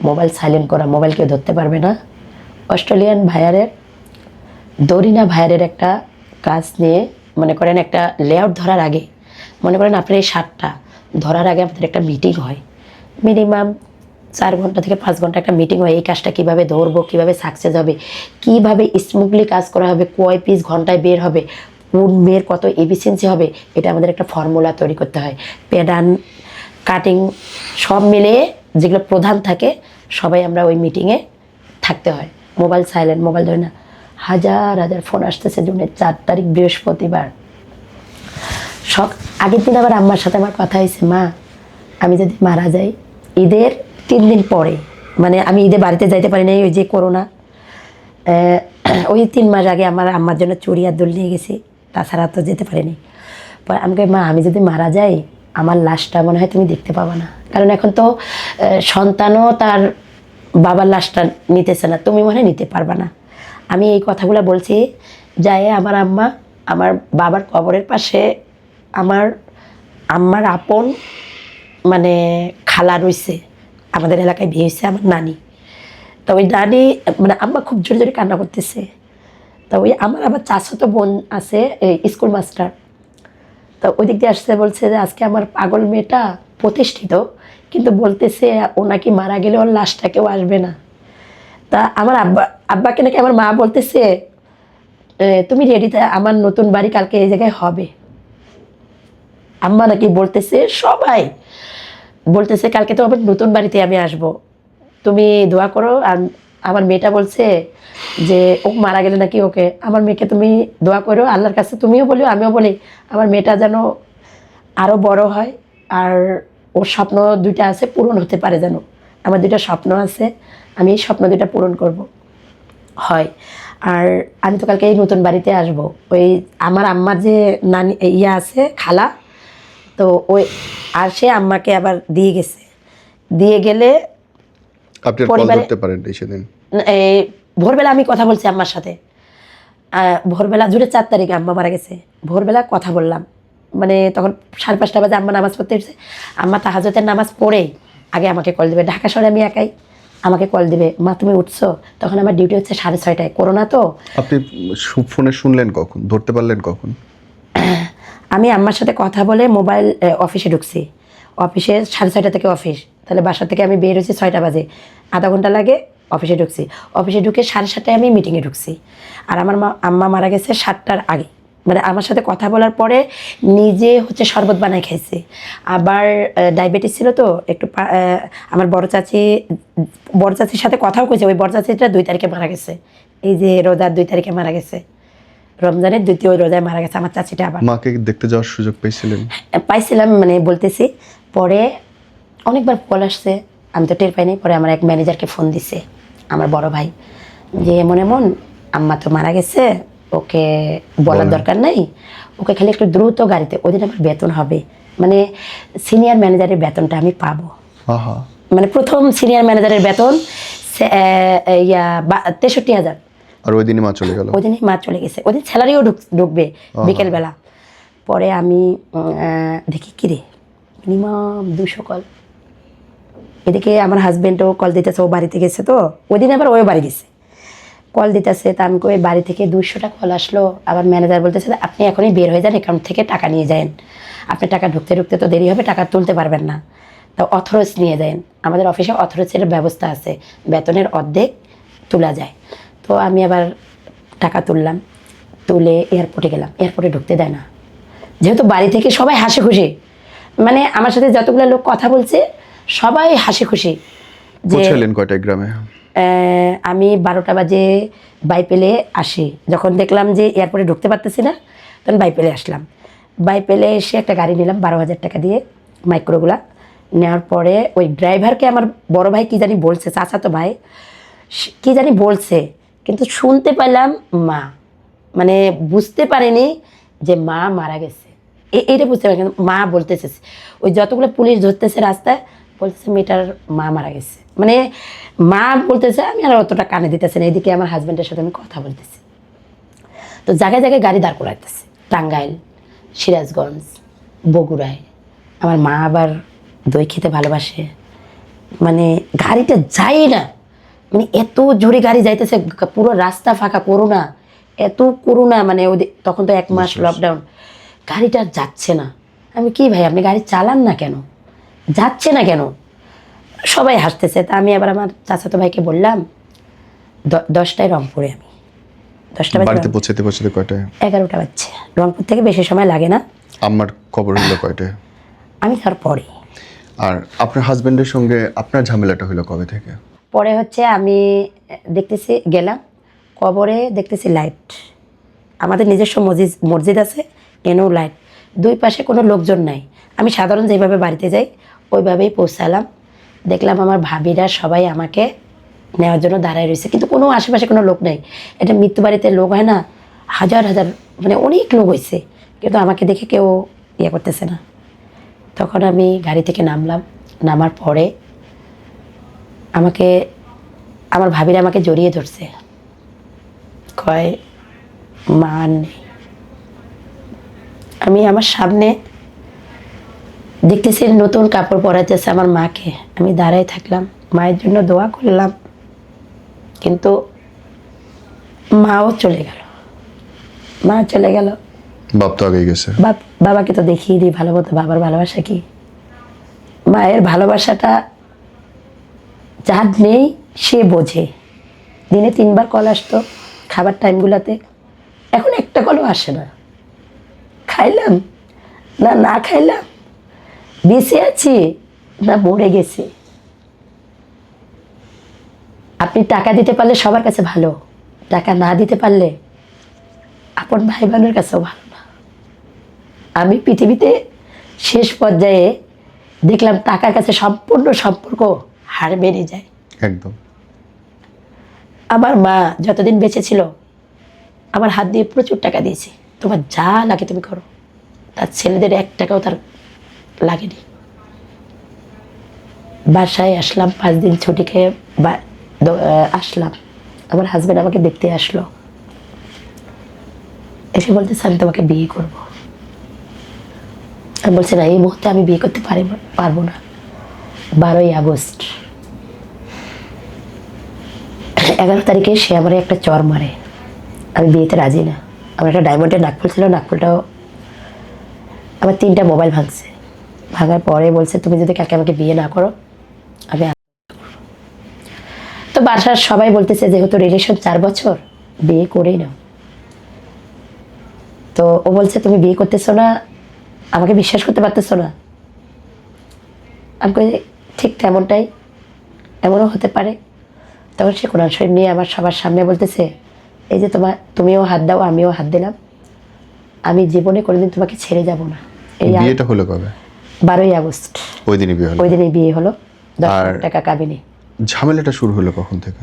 মোবাইল সাইলেন্ট করা, মোবাইল কেউ ধরতে পারবে না। অস্ট্রেলিয়ান ভাইয়ারের, দরিনা ভাইয়ারের একটা কাজ নিয়ে, মনে করেন একটা লেআউট ধরার আগে, মনে করেন আপনার এই শার্টটা ধরার আগে আমাদের একটা মিটিং হয়, মিনিমাম 4 ঘন্টা থেকে 5 ঘন্টা একটা মিটিং হয়। এই কাজটা কীভাবে ধরবো, কীভাবে সাকসেস হবে, কীভাবে স্মুথলি কাজ করা হবে, কয় পিস ঘন্টায় বের হবে, কোন মেয়ের কত এফিসিয়েন্সি হবে, এটা আমাদের একটা ফর্মুলা তৈরি করতে হয়। প্যাটার্ন, কাটিং সব মিলিয়ে যেগুলো প্রধান থাকে সবাই আমরা ওই মিটিংয়ে থাকতে হয়। মোবাইল সাইলেন্ট, মোবাইল ধরে না। হাজার হাজার ফোন আসতেছে জুনের 4 তারিখ বৃহস্পতিবার। সব আগের দিন আবার আম্মার সাথে আমার কথা হয়েছে, মা আমি যদি মারা যাই ঈদের 3 দিন পরে, মানে আমি ঈদে বাড়িতে যাইতে পারি নাই, ওই যে করোনা, ওই 3 মাস আগে আমার আম্মার জন্য চুড়ি আর দোল নিয়ে গেছি, তাছাড়া তো যেতে পারিনি। পরে আমি কই, মা আমি যদি মারা যাই আমার লাশটা মনে হয় তুমি দেখতে পাবা না, কারণ এখন তো সন্তানও তার বাবার লাশটা নিতেছে না, তুমি মনে হয় নিতে পারবা না। আমি এই কথাগুলো বলছি, যায় আমার আম্মা আমার বাবার কবরের পাশে আমার আম্মার আপন মানে খালা রইছে, আমাদের এলাকায় বিয়ে হয়েছে আমার নানি। তো ওই নানি মানে আম্মা খুব জোরে জোরে কান্না করতেছে। তো ওই আমার আবার চাচাতো বোন আছে স্কুল মাস্টার, তো ওই দিক দিয়ে আসছে, বলছে যে আজকে আমার পাগল মেয়েটা প্রতিষ্ঠিত, কিন্তু বলতেছে ও নাকি মারা গেলে ওর লাশটা কেউ আসবে না। তা আমার আব্বাকে নাকি আমার মা বলতেছে তুমি রেডিতে, আমার নতুন বাড়ি কালকে এই জায়গায় হবে। আম্মা নাকি বলতেছে, সবাই বলতেছে কালকে তো আমার নতুন বাড়িতে আমি আসব, তুমি দোয়া করো। আর আমার মেয়েটা বলছে যে ও মারা গেলে নাকি ওকে, আমার মেয়েকে তুমি দোয়া করো আল্লাহর কাছে, তুমিও বলিও আমিও বলি আমার মেয়েটা যেন আরও বড় হয়, আর ওর স্বপ্ন 2টা আছে পূরণ হতে পারে যেন। আমার 2টা স্বপ্ন আছে, আমি এই স্বপ্ন 2টা পূরণ করব হয়। আর আমি তো কালকে এই নতুন বাড়িতে আসব, ওই আমার আম্মার যে নানি ইয়া আছে খালা, তো ওই আর সে আম্মাকে আবার দিয়ে গেছে, দিয়ে গেলে আপনি কল পরিবারে করতে পারেন সেদিন? এই ভোরবেলা আমি কথা বলছি আম্মার সাথে, ভোরবেলা জুড়ে 4 তারিখে আম্মা মারা গেছে, ভোরবেলা কথা বললাম, মানে তখন 5:30 বাজে আম্মা নামাজ পড়তে এসেছে। আম্মা তাহাজ্জুদের নামাজ পড়েই আগে আমাকে কল দেবে, ঢাকা শহরে আমি একাই, আমাকে কল দিবে, মা তুমি উঠছো, তখন আমার ডিউটি হচ্ছে 6:30টায়, করোনা তো। আপনি ফোনে শুনলেন কখন, ধরতে পারলেন কখন? আমি আম্মার সাথে কথা বলে মোবাইল অফিসে ঢুকছি, অফিসে 6:30 থেকে অফিস, তাহলে বাসা থেকে আমি বের হয়েছি 6টা বাজে, আধা ঘন্টা লাগে অফিসে ঢুকছি। অফিসে ঢুকে 7:30টায় আমি মিটিংয়ে ঢুকছি। আর আমার আম্মা মারা গেছে 7টার আগে, মানে আমার সাথে কথা বলার পরে নিজে হচ্ছে শরবত বানায় খাইছে। আবার ডায়াবেটিস ছিল তো একটু, আমার বড় চাচির সাথে কথাও কইছে, ওই বড় চাচিটা 2 তারিখে মারা গেছে, এই যে রোজার 2 তারিখে মারা গেছে, রমজানের 2য় রোজায় মারা গেছে আমার চাচিটা। আবার মাকে দেখতে যাওয়ার সুযোগ পেয়েছিলেন? পাইছিলাম, মানে বলতেছি। পরে অনেকবার কল আসছে, আমি তো টের পাইনি। পরে আমার এক ম্যানেজারকে ফোন দিছে আমার বড় ভাই, যে এমন এমন আম্মা তো মারা গেছে, ওকে বলার দরকার নাই, ওকে খালি একটু দ্রুত গাড়িতে, ওই দিন আমার বেতন হবে, মানে সিনিয়র ম্যানেজারের বেতনটা আমি পাবো। আহা, মানে প্রথম সিনিয়র ম্যানেজারের বেতন 63,000। আর ওই দিনই মা চলে গেল? ওই দিনই মা চলে গেছে, ওই দিন স্যালারিও ঢুকবে বিকেলবেলা। পরে আমি দেখি কিরে মিনিমাম 200 কল, এদিকে আমার হাজব্যান্ডও কল দিতেছে, ও বাড়িতে গেছে তো, ওই দিন আবার ওই বাড়ি গেছে, কল দিতেছে। তা আমি কই বাড়ি থেকে 200টা কল আসলো। আবার ম্যানেজার বলতেছে আপনি এখনই বের হয়ে যান, অ্যাকাউন্ট থেকে টাকা নিয়ে যান, আপনি টাকা ঢুকতে ঢুকতে তো দেরি হবে, টাকা তুলতে পারবেন না, তো অথরাইজ নিয়ে যান, আমাদের অফিসে অথরাইজের ব্যবস্থা আছে, বেতনের অর্ধেক তোলা যায়। তো আমি আবার টাকা তুললাম, তুলে এয়ারপোর্টে গেলাম, এয়ারপোর্টে ঢুকতে দেয় না, যেহেতু বাড়ি থেকে সবাই হাসি খুশি, মানে আমার সাথে যতগুলো লোক কথা বলছে সবাই হাসি খুশি। যে পৌঁছালেন কয়টায় গ্রামে? আমি 12টা বাজে বাইপেলে আসি, যখন দেখলাম যে এয়ারপোর্টে ঢুকতে পারতেছি না তখন বাইপেলে আসলাম। বাইপেলে এসে একটা গাড়ি নিলাম 12,000 টাকা দিয়ে, মাইক্রোগুলা নেওয়ার পরে ওই ড্রাইভারকে আমার বড় ভাই কি জানি বলছে, চাচাতো ভাই কি জানি বলছে, কিন্তু শুনতে পেলাম মা, মানে বুঝতে পারিনি যে মা মারা গেছে, এইটা বুঝতে পারি, কিন্তু মা বলতেছে, ওই যতগুলো পুলিশ ধরতেছে রাস্তায় বলতেছে মেয়েটার মা মারা গেছে, মানে মা বলতেছে, আমি আর অতটা কানে দিতেছি না। এদিকে আমার হাজব্যান্ডের সাথে আমি কথা বলতেছি, তো জায়গায় জায়গায় গাড়ি দাঁড় করাইতেছে, টাঙ্গাইল, সিরাজগঞ্জ, বগুড়ায়। আমার মা আবার দই খেতে ভালোবাসে, মানে গাড়িটা যায় না, মানে এত জোরে গাড়ি যাইতেছে, পুরো রাস্তা ফাঁকা, করোনা, এত করোনা, মানে ওদের তখন তো 1 মাস লকডাউন, গাড়িটা যাচ্ছে না। আমি কি ভাই আপনি গাড়ি চালান না কেন, যাচ্ছে না কেন? সবাই হাসতেছে। তা আমি আবার আমার চাচাতো ভাইকে বললাম 10টায় রংপুরে, আমি 10টা বাজে বাড়িতে পৌঁছাতে পৌঁছাতে কয়টায়? 11টা বাজছে। রংপুর থেকে বেশি সময় লাগে না। আমার খবর হলো কয়টায়? আমি তারপরে আর আপনার হাজবেন্ডের সঙ্গে আপনার ঝামেলাটা হলো কবে থেকে? পরে হচ্ছে আমি দেখতেছি, গেলাম কবরে, দেখতেছি লাইট, আমাদের নিজস্ব মসজিদ আছে, এনেও লাইট, দুই পাশে কোনো লোকজন নাই। আমি সাধারণ যেভাবে বাড়িতে যাই ওইভাবেই পৌঁছালাম। দেখলাম আমার ভাবিরা সবাই আমাকে নেওয়ার জন্য দাঁড়ায় রয়েছে, কিন্তু কোনো আশেপাশে কোনো লোক নেই। এটা মৃত্যু বাড়িতে লোক হয় না, হাজার হাজার, মানে অনেক লোক হয়েছে, কিন্তু আমাকে দেখে কেউ ইয়ে করতেছে না। তখন আমি গাড়ি থেকে নামলাম। নামার পরে আমাকে আমার ভাবিরা আমাকে জড়িয়ে ধরছে, কয় মা নেই। আমি আমার সামনে দেখতেছি নতুন কাপড় পরাইতেছে আমার মাকে, আমি দাঁড়াই থাকলাম, মায়ের জন্য দোয়া করলাম, কিন্তু মাও চলে গেল। মা চলে গেল, বাপ তো আগেই গেছে। বাবাকে তো দেখিয়ে দিই ভালো মতো, বাবার ভালোবাসা কি। মায়ের ভালোবাসাটা যার নেই সে বোঝে। দিনে 3বার কল আসতো খাবার টাইমগুলোতে, এখন একটা কলও আসে না। খাইলাম না, না খাইলাম, বেঁচে আছি না মরে গেছি। আপনি টাকা দিতে পারলে সবার কাছে ভালো, টাকা না দিতে পারলে আপন ভাই বোনের কাছেও ভালো না। আমি পৃথিবীতে শেষ পর্যায়ে দেখলাম টাকার কাছে সম্পূর্ণ সম্পর্ক হার মেনে যায়। একদম। আমার মা যতদিন বেঁচে ছিল আমার হাত দিয়ে প্রচুর টাকা দিয়েছে, তোমার যা লাগে তুমি করো। তার ছেলেদের 1 টাকাও তার লাগেনি। বাসায় আসলাম 5 দিন ছুটি খেয়ে আসলাম। আমার হাজবেন্ড আমাকে দেখতে আসলো, এসে বলতেছে আমি তোমাকে বিয়ে করব। আমি বলছি না, এই মুহূর্তে আমি বিয়ে করতে পারবো না। 12ই আগস্ট 11 তারিখে সে আমার একটা চর মারে, আমি বিয়েতে রাজি না। আমার একটা ডায়মন্ডের নাকফুল ছিল, নাকফুলটাও আমার 3টা মোবাইল ভাঙছে। ভাঙার পরে বলছে তুমি যদি কাকে আমাকে বিয়ে না করো আমি তো বাসার সবাই বলতেছে যেহেতু রিলেশন 4 বছর বিয়ে করেই না। তো ও বলছে তুমি বিয়ে করতেছো না, আমাকে বিশ্বাস করতে পারতেছো না। আমি কই ঠিক তেমনটাই, এমনও হতে পারে। তখন সে কোরআন শরীফ নিয়ে আমার সবার সামনে বলতেছে এই যে তুমিও হাত দাও আমিও হাত দিলাম, আমি জীবনে কোনোদিন তোমাকে ছেড়ে যাব না। এই বিয়েটা হলো কবে? 12ই আগস্ট ওই দিনই বিয়ে হলো? ওই দিনই বিয়ে হলো। 10 লাখ টাকা কাবিনী। ঝামেলাটা শুরু হলো কখন থেকে?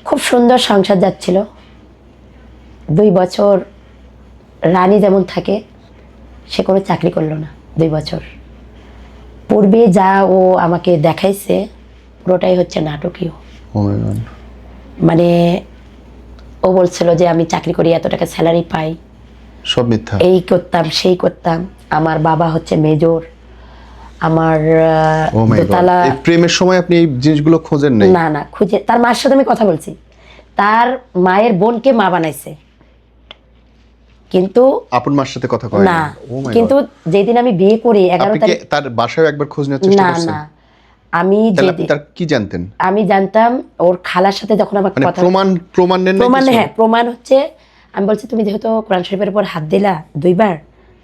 খুব সুন্দর সংসার যাচ্ছিল, 2 বছর রানী যেমন থাকে, সে কোনো চাকরি করলো না 2 বছর। পূর্বে যা ও আমাকে দেখাইছে পুরোটাই হচ্ছে নাটকীয়। ও মাই গড। মানে ও বলছিল যে আমি চাকরি করি, এত টাকা স্যালারি পাই, সব মিথ্যা। এই করতাম সেই করতাম। আমার বাবা হচ্ছে মেজর, আমার ও মাই গড। দোতলা। এই প্রেমের সময় আপনি এই জিনিসগুলো খোঁজেন নাই? না না, খুঁজে তার মার সাথে আমি কথা বলছি, তার মায়ের বোনকে মা বানাইছে, কিন্তু আপন মার সাথে কথা কয় না। ও মাই কিন্তু গড। যেদিন আমি বিয়ে করি 11 আপনি কি তারিখ, তার বাসায় একবার খোঁজ নেওয়ার চেষ্টা না করছেন? না, আমি তাহলে আপনি তার কি জানতেন? আমি জানতাম ওর খালার সাথে যখন আমার মানে কথা প্রমাণ নেন না প্রমাণ, কিছু? হ্যাঁ প্রমাণ হচ্ছে, আমি বলছি তুমি যেহেতু কোরআন শরীফের উপর হাত দিলা 2 বার,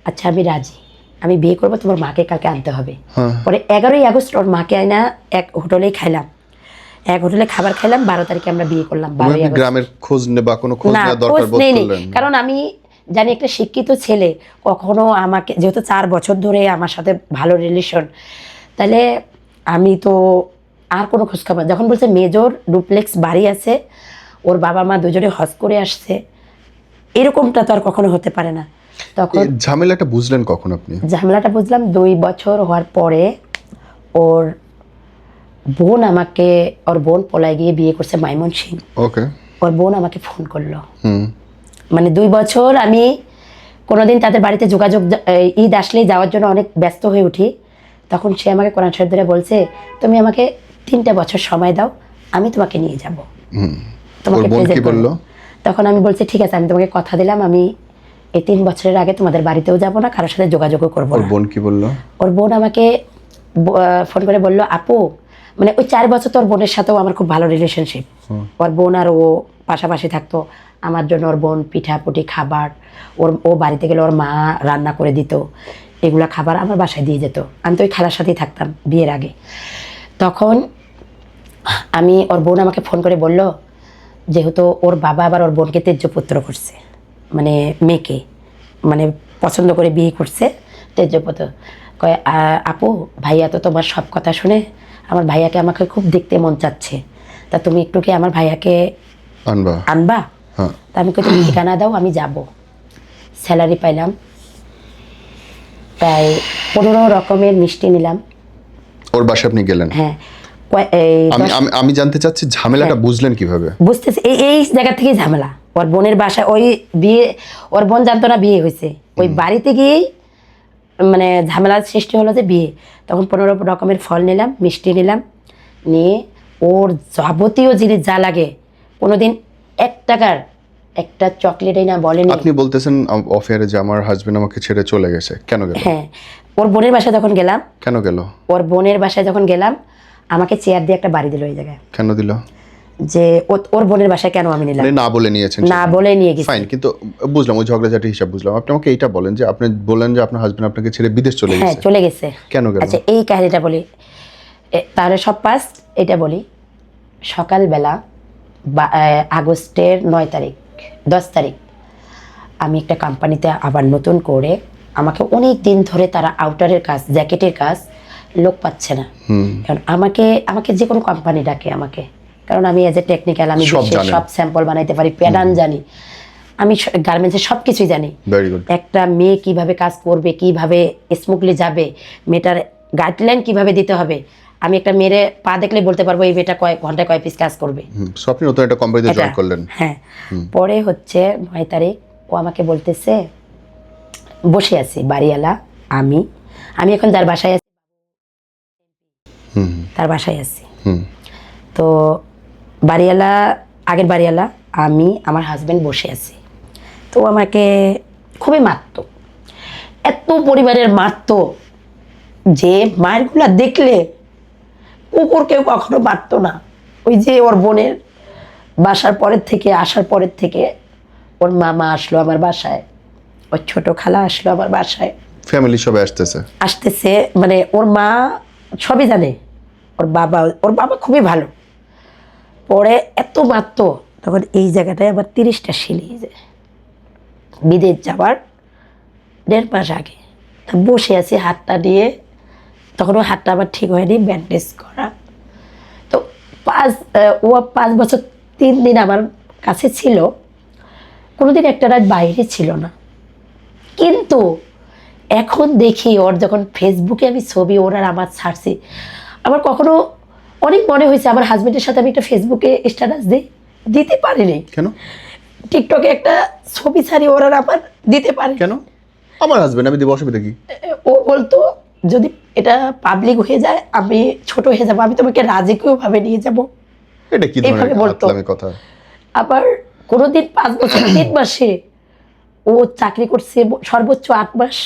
আচ্ছা আমি রাজি, আমি বিয়ে করবো, তোমার মাকে কালকে আনতে হবে। হ্যাঁ। পরে 11ই আগস্ট ওর মাকে আইনা এক হোটেলেই খাইলাম, এক হোটেলে খাবার খাইলাম। 12 তারিখে আমরা বিয়ে করলাম। 12ই আপনি আগস্ট গ্রামের খোঁজ বা কোনো খোঁজ না, নেওয়া খোঁজ দরকার বোধ নেইনি, করলেন না? কারণ আমি জানি একটা শিক্ষিত ছেলে কখনো আমাকে, যেহেতু 4 বছর ধরে আমার সাথে ভালো রিলেশন, তাহলে আমি তো আর কোনো খোঁজখবর, যখন বলছে মেজর ডুপ্লেক্স বাড়ি আছে, ওর বাবা মা দুজনে হজ করে আসছে, এরকমটা তো আর কখনো হতে পারে না। তখন এই ঝামেলাটা বুঝলেন কখন আপনি? ঝামেলাটা বুঝলাম 2 বছর হওয়ার পরে। ওর বোন আমাকে, ওর বোন পলায় গিয়ে বিয়ে করছে ময়মনসিংহ। ওকে। ওর বোন আমাকে ফোন করলো। হুম। মানে 2 বছর আমি কোনোদিন তাদের বাড়িতে যোগাযোগ, ঈদ আসলেই যাওয়ার জন্য অনেক ব্যস্ত হয়ে উঠি। তখন সে আমাকে কোরআন শরীফ ধরে বলছে তুমি আমাকে 3টা বছর সময় দাও, আমি তোমাকে নিয়ে যাব, তোমাকে ওর বোন কি present করবো। বললো? তখন আমি বলছি ঠিক আছে, আমি তোমাকে কথা দিলাম আমি এই 3 বছরের আগে তোমাদের বাড়িতেও যাব না, কারোর সাথে যোগাযোগও করবো ওর না। বোন কি বললো? ওর বোন আমাকে ফোন করে বলল, আপু, মানে ওই 4 বছর তো ওর বোনের সাথেও আমার খুব ভালো রিলেশনশিপ। ওর বোন আর ও পাশাপাশি থাকতো, আমার জন্য ওর বোন পিঠাপুটি খাবার, ও বাড়িতে গেলে ওর মা রান্না করে দিত, এগুলা খাবার আমার বাসায় দিয়ে যেত। আমি তো ওই খালার সাথেই থাকতাম বিয়ের আগে। তখন ওর বোন আমাকে ফোন করে বলল, যেহেতু ওর বাবা আবার ওর বোনকে তেজ্যপুত্র করছে, মানে মেয়েকে মানে পছন্দ করে বিয়ে করছে, তেজ্যপুত্র কয়, আপু ভাইয়া তো তোমার সব কথা শুনে আমার ভাইয়াকে আমাকে খুব দেখতে মন চাচ্ছে, তা তুমি একটু কি আমার ভাইয়াকে আনবা? হ্যাঁ। তা আমি কই তুমি ঠিকানা দাও, আমি যাব। স্যালারি পাইলাম, প্রায় 15 রকমের মিষ্টি নিলাম। ওর বাসায় আপনি গেলেন? হ্যাঁ। আমি জানতে চাচ্ছি ঝামেলাটা বুঝলেন কিভাবে? বুঝতেছি এই জায়গা থেকেই ঝামেলা। ওর বোনের বাসায় ওই বিয়ে, ওর বোন জানতো না বিয়ে হয়েছে, ওই বাড়িতে গিয়েই মানে ঝামেলার সৃষ্টি হলো যে বিয়ে। তখন 15 রকমের ফল নিলাম, মিষ্টি নিলাম, নিয়ে ওর যাবতীয় জিনিস যা লাগে, কোনোদিন 1 টাকার একটা চকলেটই না বলেনি। আপনি বলতেছেন অফেয়ারে যে আমার হাজবেন্ড আমাকে ছেড়ে চলে গেছে, কেন গেল? হ্যাঁ, ওর বোনের বাসায় যখন গেলাম, কেন গেল? ওর বোনের বাসায় যখন গেলাম আমাকে চেয়ার দিয়ে একটা বাড়ি দিল ওই জায়গায়। কেন দিল? যে ওর বোনের বাসায় কেন আমি নিলাম, না বলে নিয়েছেন? না বলে নিয়ে গেছি। ফাইন, কিন্তু বুঝলাম ওই ঝগড়াঝাটি হিসাব বুঝলাম। আপনি আমাকে এইটা বলেন যে আপনি বলেন যে আপনার হাজবেন্ড আপনাকে ছেড়ে বিদেশ চলে হ্যাঁ, গেছে, চলে গেছে। কেন গেল? আচ্ছা, এই কাহিনীটা বলি তাহলে সব পাস্ট। এটা বলি, সকালবেলা আগস্টের 9 তারিখ 10 তারিখ আমি একটা কোম্পানিতে আবার নতুন করে, আমাকে অনেক দিন ধরে তারা আউটারের কাজ, জ্যাকেটের কাজ লোক পাচ্ছে না। কারণ আমাকে যে কোনো কোম্পানি ডাকে আমাকে, কারণ আমি এজ এ টেকনিক্যাল, আমি সব স্যাম্পল বানাইতে পারি, প্যাটার্ন জানি, আমি গার্মেন্টসের সব কিছুই জানি। Very good. একটা মেয়ে কিভাবে কাজ করবে, কিভাবে স্মুথলি যাবে, মেয়েটার গাইডলাইন কিভাবে দিতে হবে, আমি একটা মেয়ের পা দেখলে বলতে পারবো এই মেয়েটা কয় ঘন্টায় কয় পিস কাজ করবে। সো আপনি নতুন একটা কোম্পানিতে জয়েন করলেন? হ্যাঁ। পরে হচ্ছে 9 তারিখ ও আমাকে বলতেছে, বসে আছি বাড়িওয়ালা, আমি এখন যার বাসায় আছি, তার বাসায় আছি। তো বাড়িওয়ালা, আগের বাড়িওয়ালা, আমি, আমার হাজবেন্ড বসে আছি। তো আমাকে খুবই মারতো, এত পরিবারের মারতো যে মায়েরগুলা দেখলে কুকুর কেউ কখনো মারতো না। ওই যে ওর বোনের বাসার পরের থেকে, আসার পরের থেকে ওর মামা আসলো আমার বাসায়, ওর ছোট খালা আসলো আমার বাসায়, ফ্যামিলি সবাই আসতেছে, মানে ওর মা সবই জানে, ওর বাবা খুবই ভালো। পরে এত মারতো, তখন এই জায়গাটায় আবার 30টা সিলি যায় বিদেশ যাওয়ার 1.5 মাস আগে। বসে আছি হাতটা দিয়ে, তখন ওর হাতটা আবার ঠিক হয়নি, ব্যান্ডেজ করা। তো 5 বছর 3 দিন আমার কাছে ছিল, কোনোদিন একটা রাত বাইরে ছিল না। কিন্তু এখন দেখি ওর যখন ফেসবুকে আমি ছবি ওর আর আমার ছাড়ছি, আমার কখনো অনেক মনে হয়েছে আমার হাজবেন্ডের সাথে আমি একটা ফেসবুকে স্ট্যাটাস দিতে পারিনি। কেন? টিকটকে একটা ছবি ছাড়ি ওর আর আমার দিতে পারি। কেন? আমার হাজবেন্ড, আমি দিব, অসুবিধা কি? ও বলতো যদি এটা পাবলিক হয়ে যায় আমি ছোট হয়ে যাবো, আমি তোমাকে রাজকীয় ভাবে নিয়ে যাব। এটা কি ধরনের আতলামি কথা? আবার কোনোদিন 5 বছর 3 মাসে ও চাকরি করছে সর্বোচ্চ 8 মাস,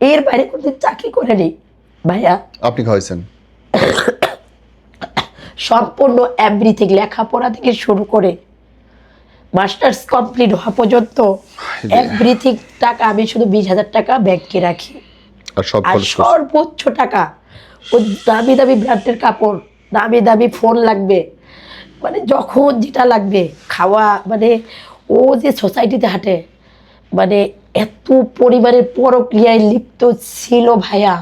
এর বাইরে কোনোদিন চাকরি করেনি ভাইয়া। আপনি খাওয়াইছেন? সম্পূর্ণ এভরিথিং, লেখাপড়া থেকে শুরু করে মাস্টার্স কমপ্লিট হওয়া পর্যন্ত এভরিথিং টাকা আমি শুধু 20,000 টাকা ব্যাংকে রাখি, আর সর্বোচ্চ টাকা ও দামি দামি ব্র্যান্ডের কাপড়, দামি দামি ফোন লাগবে, মানে যখন যেটা লাগবে খাওয়া, মানে ও যে সোসাইটিতে হাঁটে, মানে এত পরিবারের পরক্রিয়ায় লিপ্ত ছিল ভাইয়া।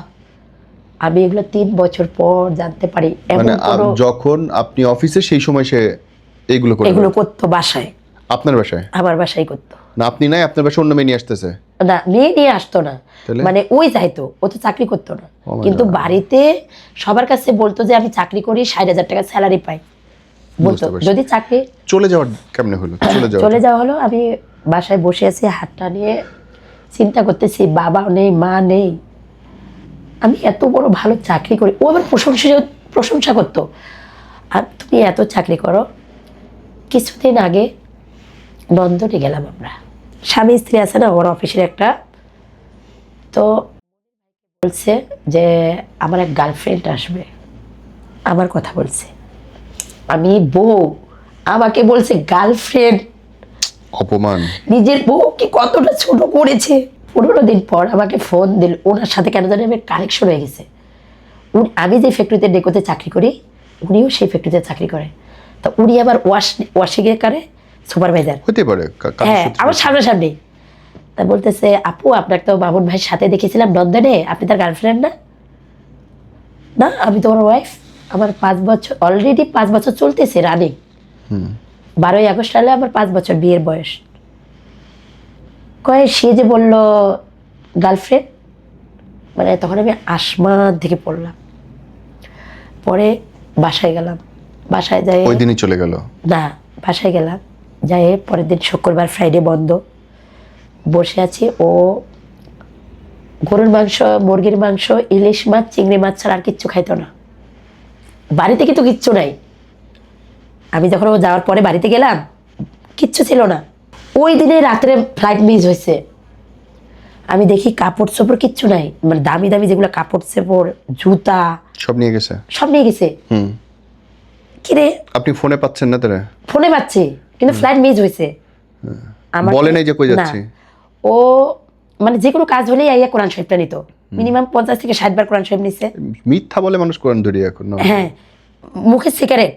আমি এগুলো 3 বছর পর জানতে পারি। মানে যখন আপনি অফিসে সেই সময় সে এগুলো করতো বাসায়? আপনার বাসায়? আমার বাসায় করতো না, আপনি নাই, আপনার বাসায় অন্য মেয়ে নিয়ে আসতেছে? না, মেয়ে নিয়ে আসতো না, মানে ওই যাইতো, ও তো চাকরি করতো না, কিন্তু বাড়িতে সবার কাছে বলতো যে আমি চাকরি করি, 60,000 টাকা স্যালারি পাই, বলতো। যদি চাকরি চলে যাওয়ার কেমনে হলো? চলে যাওয়া হলো, আমি বাসায় বসে আছি হাতটা নিয়ে চিন্তা করতেছি, বাবা নেই, মা নেই, আমি এত বড় ভালো চাকরি করি। ও আবার প্রশংসা করতো। আর তুমি এত চাকরি করো। কিছুদিন আগে লন্ডনে গেলাম আমরা, স্বামী স্ত্রী আছে না, ওর অফিসের একটা, তো বলছে যে আমার এক গার্লফ্রেন্ড আসবে, আমার কথা বলছে। আমি বউ, আমাকে বলছে গার্লফ্রেন্ড। অপমান। নিজের বউকে কতটা ছোট করেছে। 15 দিন পর আমাকে ফোন দিল, ওনার সাথে কেন জানি আমার কানেকশন হয়ে গেছে। আমি যে ফ্যাক্টরিতে ডেকোতে চাকরি করি, উনিও সেই ফ্যাক্টরিতে চাকরি করে। তো উনি আবার ওয়াশিংয়ে করে সুপারভাইজার। হতে পারে হ্যাঁ, আমার সামনাসামনি। তা বলতেছে, আপু আপনাকে তো বাবুর ভাইয়ের সাথে দেখেছিলাম লন্ডনে, আপনি তার গার্লফ্রেন্ড না? না, আমি তোমার ওয়াইফ। আমার 5 বছর অলরেডি, 5 বছর চলতেছে রানিং। 12ই আগস্ট হলে আমার 5 বছর বিয়ের বয়স। কয় সে যে বলল গার্লফ্রেন্ড, মানে তখন আমি আসমান থেকে পড়লাম। পরে বাসায় গেলাম, বাসায় যাই, ওই দিনই চলে গেল? না, বাসায় গেলাম, যাই পরের দিন শুক্রবার, ফ্রাইডে বন্ধ, বসে আছি। ও গরুর মাংস, মুরগির মাংস, ইলিশ মাছ, চিংড়ি মাছ ছাড়া আর কিচ্ছু খাইতো না। বাড়িতে কিন্তু কিচ্ছু নাই। আমি যখন ও যাওয়ার পরে বাড়িতে গেলাম, কিচ্ছু ছিল না। ওই দিনে রাত্রে ফ্লাইট মিস হয়েছে। আমি দেখি কাপড় চোপড় কিচ্ছু নাই, মানে দামি দামি যেগুলো কাপড় চোপড়, জুতা সব নিয়ে গেছে? সব নিয়ে গেছে। কিরে, আপনি ফোনে পাচ্ছেন না তারা? ফোনে পাচ্ছে, কিন্তু ফ্লাইট মিস হয়েছে। বলে নাই যে কই যাচ্ছে? ও মানে যে কোনো কাজ হলেই আইয়া কোরআন শরীফটা নিত। মিনিমাম 50 থেকে 60 বার কোরআন শরীফ নিছে। মিথ্যা বলে মানুষ কোরআন ধরি এখন না? হ্যাঁ, মুখে সিগারেট,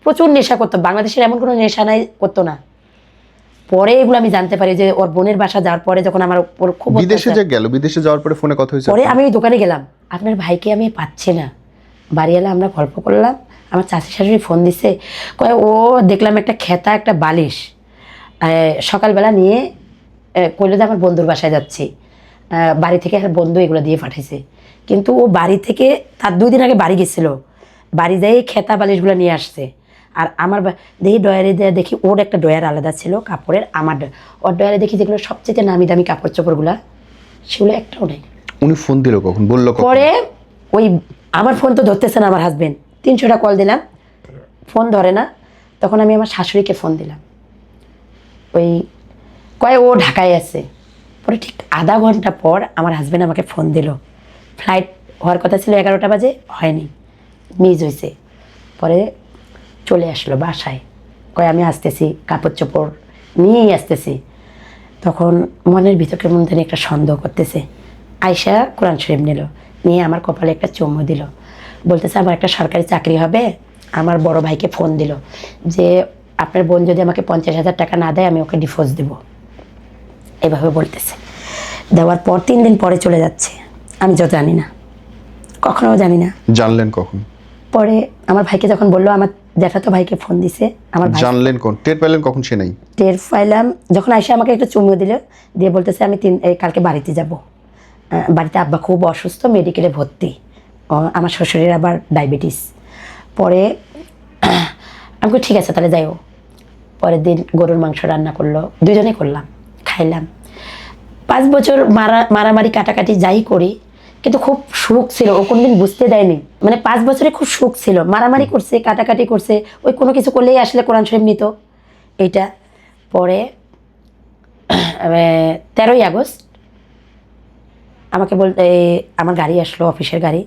প্রচুর নেশা করতো। বাংলাদেশের এমন কোনো নেশা নাই করতো না। পরে এগুলো আমি জানতে পারি যে ওর বোনের বাসা যাওয়ার পরে, যখন আমার ওর খুব বিদেশে যে গেল, বিদেশে যাওয়ার পরে ফোনে কথা হয়েছে? পরে আমি ওই দোকানে গেলাম, আপনার ভাইকে আমি পাচ্ছি না। বাড়ি এলে আমরা গল্প করলাম, আমার চাচি শাশুড়ি ফোন দিছে, কয় ও দেখলাম একটা খেতা, একটা বালিশ সকালবেলা নিয়ে কইলো যে আমার বন্ধুর বাসায় যাচ্ছি। বাড়ি থেকে আর বন্ধু এগুলো দিয়ে পাঠাইছে। কিন্তু ও বাড়ি থেকে তার 2 দিন আগে বাড়ি গেছিলো, বাড়ি যেয়ে খেতা বালিশগুলো নিয়ে আসছে। আর আমার দেখি ডয়ারে দেওয়া, দেখি ওর একটা ডয়ার আলাদা ছিল কাপড়ের, আমার ওর ডয়ারে দেখি যেগুলো সবচেয়ে নামি দামি কাপড় চোপড়গুলা, সেগুলো একটাও নেই। উনি ফোন দিল কখন, বললো কখন? পরে ওই আমার ফোন তো ধরতেছে না আমার হাজবেন্ড, 300টা কল দিলাম, ফোন ধরে না। তখন আমি আমার শাশুড়িকে ফোন দিলাম, ওই কয় ও ঢাকায় আছে। পরে ঠিক আধা ঘন্টা পর আমার হাজবেন্ড আমাকে ফোন দিল, ফ্লাইট হওয়ার কথা ছিল 11টা বাজে, হয়নি, মিস হয়েছে। পরে চলে আসলো বাসায়, কয় আমি আসতেছি, কাপড় চোপড় নিয়েই আসতেছি। তখন মনের ভিতর কেমন জানি একটা সন্দেহ করতেছে। আয়শা কোরআন শরীফ নিল, নিয়ে আমার কপালে একটা চুমু দিল, বলতেছে আমার একটা সরকারি চাকরি হবে। আমার বড় ভাইকে ফোন দিল যে আপনার বোন যদি আমাকে 50,000 টাকা না দেয়, আমি ওকে ডিভোর্স দেব, এভাবে বলতেছে। দেওয়ার পর 3 দিন পরে চলে যাচ্ছে। আমি যা জানি না, কখনো জানি না। জানলেন কখন? পরে আমার ভাইকে যখন বললো, আমার জ্যাঠাতো ভাইকে ফোন দিছে, আমার ভাই জানলেন কোন, টের পেলেন কখন সে নাই? টের পাইলাম যখন আয়সা আমাকে একটা চুমু দিল, দিয়ে বলতেছে আমি কালকে বাড়িতে যাব, বাড়িতে আব্বা খুব অসুস্থ, মেডিকেলে ভর্তি, আমার শ্বশুরের আবার ডায়াবেটিস। পরে আমি বলি, ঠিক আছে তাহলে যাইও। পরের দিন গরুর মাংস রান্না করলো, দুজনে করলাম, খাইলাম। 5 বছর মারামারি কাটাকাটি যাই করি, কিন্তু খুব সুখ ছিল, ও কোনদিন বুঝতে দেয়নি। মানে 5 বছরে খুব সুখ ছিল, মারামারি করছে, কাটাকাটি করছে, ওই কোনো কিছু করলেই আসলে কোরআন শরীফ নিত এইটা। পরে 13ই আগস্ট আমাকে বলতে, আমার গাড়ি আসলো, অফিসের গাড়ি,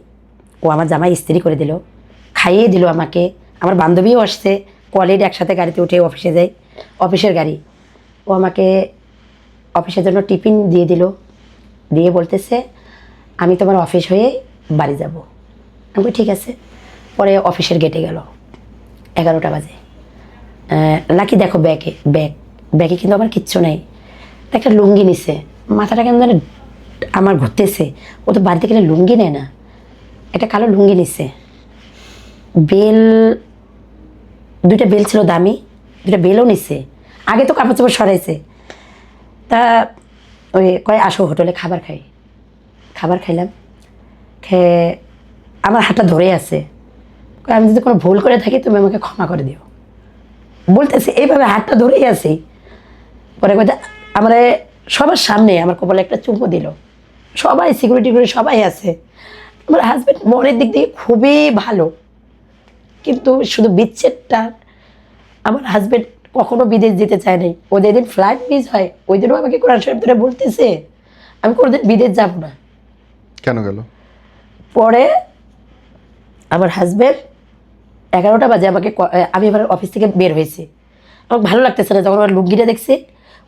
ও আমার জামাই ইস্ত্রি করে দিল, খাইয়ে দিল আমাকে। আমার বান্ধবীও আসছে, কলেজ একসাথে গাড়িতে উঠে অফিসে যাই, অফিসের গাড়ি। ও আমাকে অফিসের জন্য টিফিন দিয়ে দিল, দিয়ে বলতেছে আমি তোমার অফিস হয়ে বাড়ি যাব। আমি বলি, ঠিক আছে। পরে অফিসের গেটে গেল, 11টা বাজে। লাকি দেখো ব্যাগে কিন্তু আমার কিচ্ছু নেই। একটা লুঙ্গি নিছে, মাথাটা কেন জানে আমার ঘুরতেছে, ও তো বাড়িতে গেলে লুঙ্গি নেয় না, একটা কালো লুঙ্গি নিছে। বেল, 2টা বেল ছিল দামি, 2টা বেলও নিছে। আগে তো কাপড় চোপড় সরাইছে। তা ওই কয় আসো হোটেলে খাবার খাই। খাবার খাইলাম, খেয়ে আমার হাতটা ধরে আছে, আমি যদি কোনো ভুল করে থাকি তুমি আমাকে ক্ষমা করে দিও বলতেছি, এইভাবে হাতটা ধরেই আছি। পরে কথা আমার সবার সামনে আমার কপালে একটা চুমু দিল, সবাই সিকিউরিটি করে সবাই আছে। আমার হাজব্যান্ড মনের দিক দিয়ে খুবই ভালো, কিন্তু শুধু বিচ্ছেদটা, আমার হাজবেন্ড কখনো বিদেশ যেতে চায় নাই। ও যেদিন ফ্লাইট মিস হয় ওই দিনও আমাকে কোরআন শরীফ ধরে বলতেছে আমি কোনোদিন বিদেশ যাব না। কেন গেল? পরে আমার হাজবেন্ড 11টা বাজে আমাকে আমি এবার অফিস থেকে বের হয়েছি, আমার ভালো লাগতেছে না, যখন আমার লুঙ্গিটা দেখছি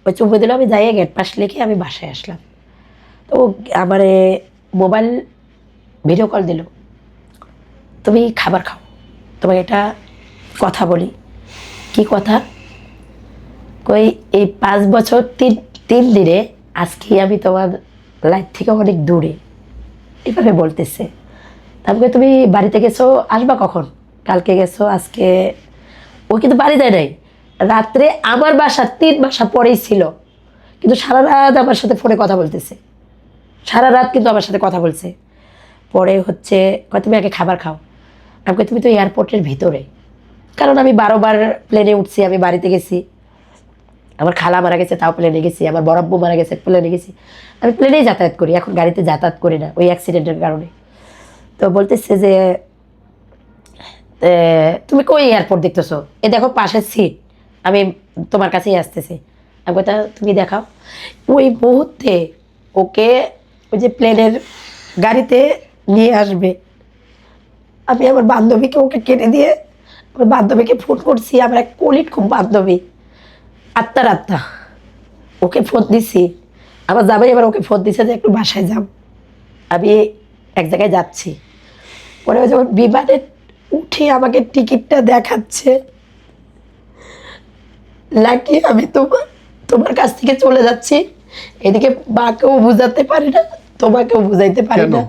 ওই চুপে দিল, আমি যাই গেট পাস লিখে আমি বাসায় আসলাম। তো আমার মোবাইল ভিডিও কল দিল, তুমি খাবার খাও, তোমাকে একটা কথা বলি। কি কথা? কই এই 5 বছর 3 দিনে আজকে আমি তোমার লাইফ থেকে অনেক দূরে, এভাবে বলতেছে। তারপরে তুমি বাড়িতে গেছো, আসবা কখন? কালকে গেছো, আজকে। ও কিন্তু বাড়ি যায় নাই, রাত্রে আমার বাসা 3 বাসা পরেই ছিল, কিন্তু সারা রাত আমার সাথে ফোনে কথা বলতেছে, সারা রাত কিন্তু আমার সাথে কথা বলছে। পরে হচ্ছে কয় তুমি আগে খাবার খাও। আমি কই তুমি তো এয়ারপোর্টের ভিতরে, কারণ আমি 12 বার প্লেনে উঠছি, আমি বাড়িতে গেছি, আমার খালা মারা গেছে তাও প্লেনে গেছি, আমার বড়াব্বু মারা গেছে প্লেনে গেছি, আমি প্লেনেই যাতায়াত করি, এখন গাড়িতে যাতায়াত করি না ওই অ্যাক্সিডেন্টের কারণে। তো বলতেছে যে তুমি কই এয়ারপোর্ট দেখতেছো, এ দেখো পাশের সিট, আমি তোমার কাছেই আসতেছি। আমি কথা তুমি দেখাও। ওই মুহূর্তে ওকে ওই যে প্লেনের গাড়িতে নিয়ে আসবে, আমি আমার বান্ধবীকে ওকে কেটে দিয়ে আমার বান্ধবীকে ফোন করছি, আমার এক কলিগ খুব বান্ধবী, আত্মা ওকে ফোন দিছি। আমার যাবে এবার ওকে ফোন দিছে যে একটু বাসায় যাব, আমি এক জায়গায় যাচ্ছি। পরে ও যখন বিমানে উঠে আমাকে টিকিটটা দেখাচ্ছে, লাকি আমি তোমার কাছ থেকে চলে যাচ্ছি, এদিকে মাকেও বুঝাতে পারি না, তোমাকেও বুঝাইতে পারি কেন? না।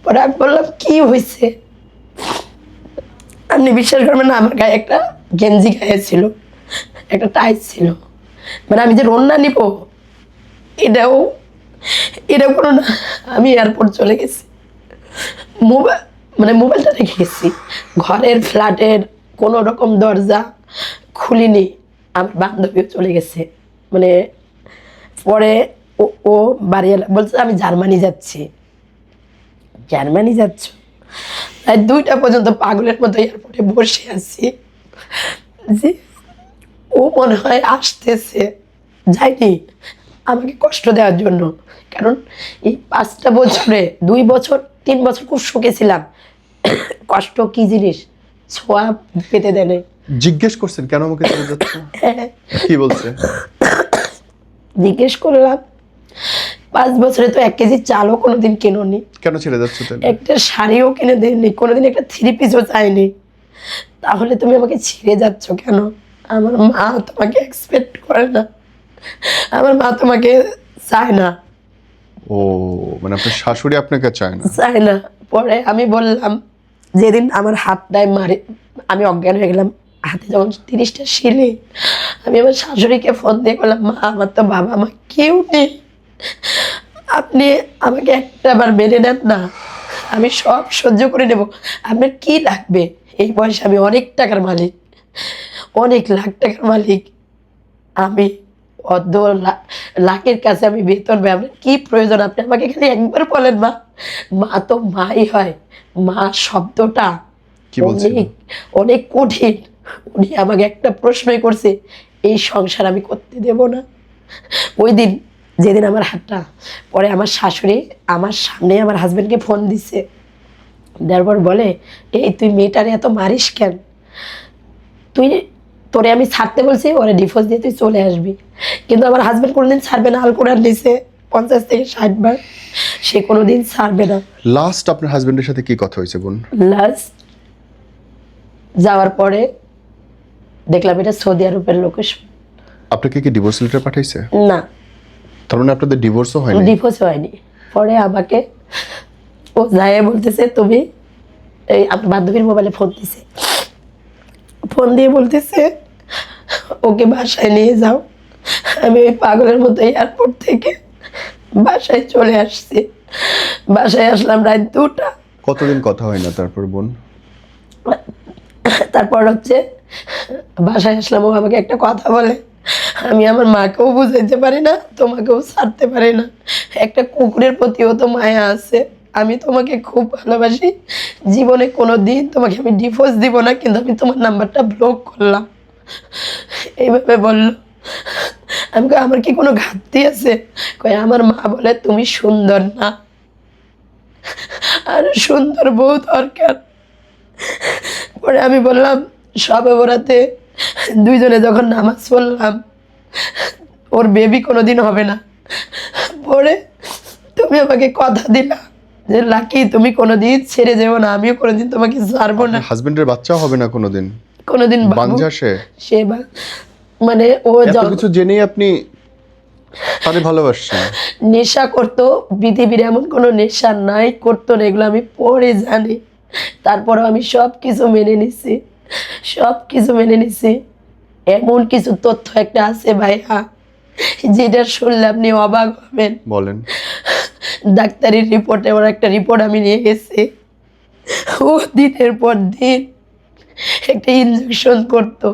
পরে আমি বললাম কি হয়েছে? আপনি বিশ্বাস করবেন না, আমার গায়ে একটা গেঞ্জি গায়ে ছিল, একটা টাইট ছিল, মানে আমি যে রন্না নিব এটাও কোনো না। আমি এয়ারপোর্ট চলে গেছি, মোবাইলটা রেখে গেছি ঘরের, ফ্ল্যাটের কোনো রকম দরজা খুলিনি। আমার বান্ধবীও চলে গেছে, মানে পরে ও বাড়ি এলো, বলছে আমি জার্মানি যাচ্ছি। জার্মানি যাচ্ছ? তাই 2টা পর্যন্ত পাগলের মতো এয়ারপোর্টে বসে আছি, যে ও মনে হয় আসতেছে, যায়নি আমাকে কষ্ট দেওয়ার জন্য। কারণ এই 5টা বছরে 2 বছর 3 বছর খুব সুখে ছিলাম, কষ্ট কি জিনিস ছোঁয়া পেতে দেয়। জিজ্ঞেস করছেন কেন আমাকে চলে যাচ্ছে? কি বলছে? জিজ্ঞেস করলাম 5 বছরে তো 1 কেজি চালও কোনোদিন কেনোনি, কেন ছেড়ে যাচ্ছে তাহলে? একটা শাড়িও কিনে দেননি, কোনোদিন একটা 3 পিসও চাইনি, তাহলে তুমি আমাকে ছেড়ে যাচ্ছ কেন? আমার মা তোমাকে এক্সপেক্ট করে না, আমার মা তোমাকে চায় না। ও মানে আপনার শাশুড়ি আপনাকে চায় না? চায় না। পরে আমি বললাম, যেদিন আমার হাতটায় মারে আমি অজ্ঞান হয়ে গেলাম, হাতে যখন 30টা শিলি, আমি আমার শাশুড়িকে ফোন দিয়ে বললাম, মা আমার তো বাবা মা কেউ নেই, আপনি আমাকে একটাবার মেনে নেন না, আমি সব সহ্য করে নেব, আপনার কি লাগবে? এই বয়সে আমি অনেক টাকার মালিক, অনেক লাখ টাকার মালিক, আমি লাখের কাছে আমি বেতন পাই, আপনার কি প্রয়োজন? আপনি আমাকে খালি একবার বলেন মা। মা তো মাই হয়, মা শব্দটা কি বলছেন? অনেক অনেক কঠিন। উনি আমাকে একটা প্রশ্নই করছে, এই সংসার আমি করতে দেব না। ওই দিন যেদিন আমার হাতটা, পরে আমার শাশুড়ি আমার সামনে আমার হাজবেন্ডকে ফোন দিছে, দেওয়ার পর বলে, এই তুই মেয়েটারে এত মারিস কেন? তোরে আমি ছাড়তে বলছি, ওরা ডিভোর্স দিয়ে তুই চলে আসবি। কিন্তু আমার হাজবেন্ড কোনোদিন ছাড়বে না, আল কোরআন নিছে 50 থেকে 60 বার, সে কোনোদিন ছাড়বে না। লাস্ট আপনার হাজবেন্ডের সাথে কি কথা হয়েছে বোন? লাস্ট যাওয়ার পরে দেখলাম এটা সৌদি আরবের লোকেশন। আপনাকে কি ডিভোর্স লেটার পাঠাইছে? না, তার মানে আপনাদের ডিভোর্সও হয়নি? ডিভোর্স হয়নি। পরে আমাকে ও যায় বলতেছে, তুমি এই আমার বান্ধবীর মোবাইলে ফোন দিছে, ফোন দিয়ে বলতেছে ওকে বাসায় নিয়ে যাও। আমি ওই পাগলের মতো এয়ারপোর্ট থেকে বাসায় চলে আসছি। বাসায় আসলাম রাত 2টা। কতদিন কথা হয় না তারপর বোন? তারপর হচ্ছে বাসায় আসলাম, ও আমাকে একটা কথা বলে, আমি আমার মাকেও বুঝাইতে পারি না, তোমাকেও ছাড়তে পারি না, একটা কুকুরের প্রতিও তো মায়া আছে, আমি তোমাকে খুব ভালোবাসি, জীবনে কোনো দিন তোমাকে আমি ডিভোর্স দিব না, কিন্তু আমি তোমার নাম্বারটা ব্লক করলাম। এইভাবে বলল। আমি কই আমার কি কোনো ঘাটতি আছে? কই আমার মা বলে তুমি সুন্দর না, আর সুন্দর বউ দরকার। পরে আমি বললাম সবে বরাতে দুইজনে যখন নামাজ পড়লাম, ওর বেবি কোনোদিন হবে না। পরে তুমি আমাকে কথা দিলা যে লাকি তুমি কোনোদিন ছেড়ে যেও না, আমিও কোনোদিন তোমাকে ছাড়বো না, হাজবেন্ডের বাচ্চা হবে না কোনোদিন? কোনোদিন বাবু। বাঞ্ঝা সে? সে মানে ও এত কিছু জেনেই আপনি তারে ভালোবাসছেন? নেশা করতো, পৃথিবীর এমন কোনো নেশা নাই করতো না, এগুলো আমি পরে জানি। তারপরেও আমি সব কিছু মেনে নিছি, সব কিছু মেনে নিছি। এমন কিছু তথ্য একটা আছে ভাইয়া, যেটা শুনলে আপনি অবাক হবেন। বলেন। ডাক্তারি রিপোর্টে ওর একটা রিপোর্ট আমি নিয়ে গেছি। ও দিনের পর দিন একটা ইনজেকশন করতো,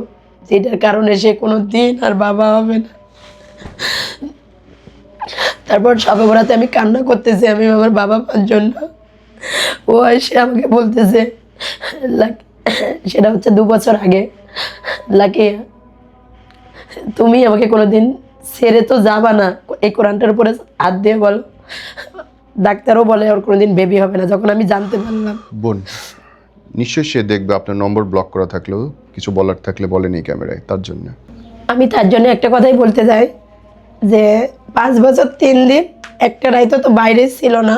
যেটার কারণে সে কোনো দিন আর বাবা হবে না। তারপর সবে বরাতে আমি কান্না করতেছি আমি আমার বাবা মার জন্য। ও এসে আমাকে বলতেছে, সেটা হচ্ছে 2 বছর আগে, লাকি তুমি আমাকে কোনোদিন ছেড়ে তো যাবা না, এই কোরআনটার উপরে হাত দিয়ে বলো। ডাক্তারও বলে ওর কোনোদিন বেবি হবে না। যখন আমি জানতে পারলাম, বোন নিশ্চয়ই সে দেখবে আপনার নম্বর ব্লক করা থাকলেও কিছু বলার থাকলে বলেন এই ক্যামেরায়, তার জন্য। আমি তার জন্য একটা কথাই বলতে চাই যে 5 বছর 3 দিন একটা রাইতো তো বাইরে ছিল না।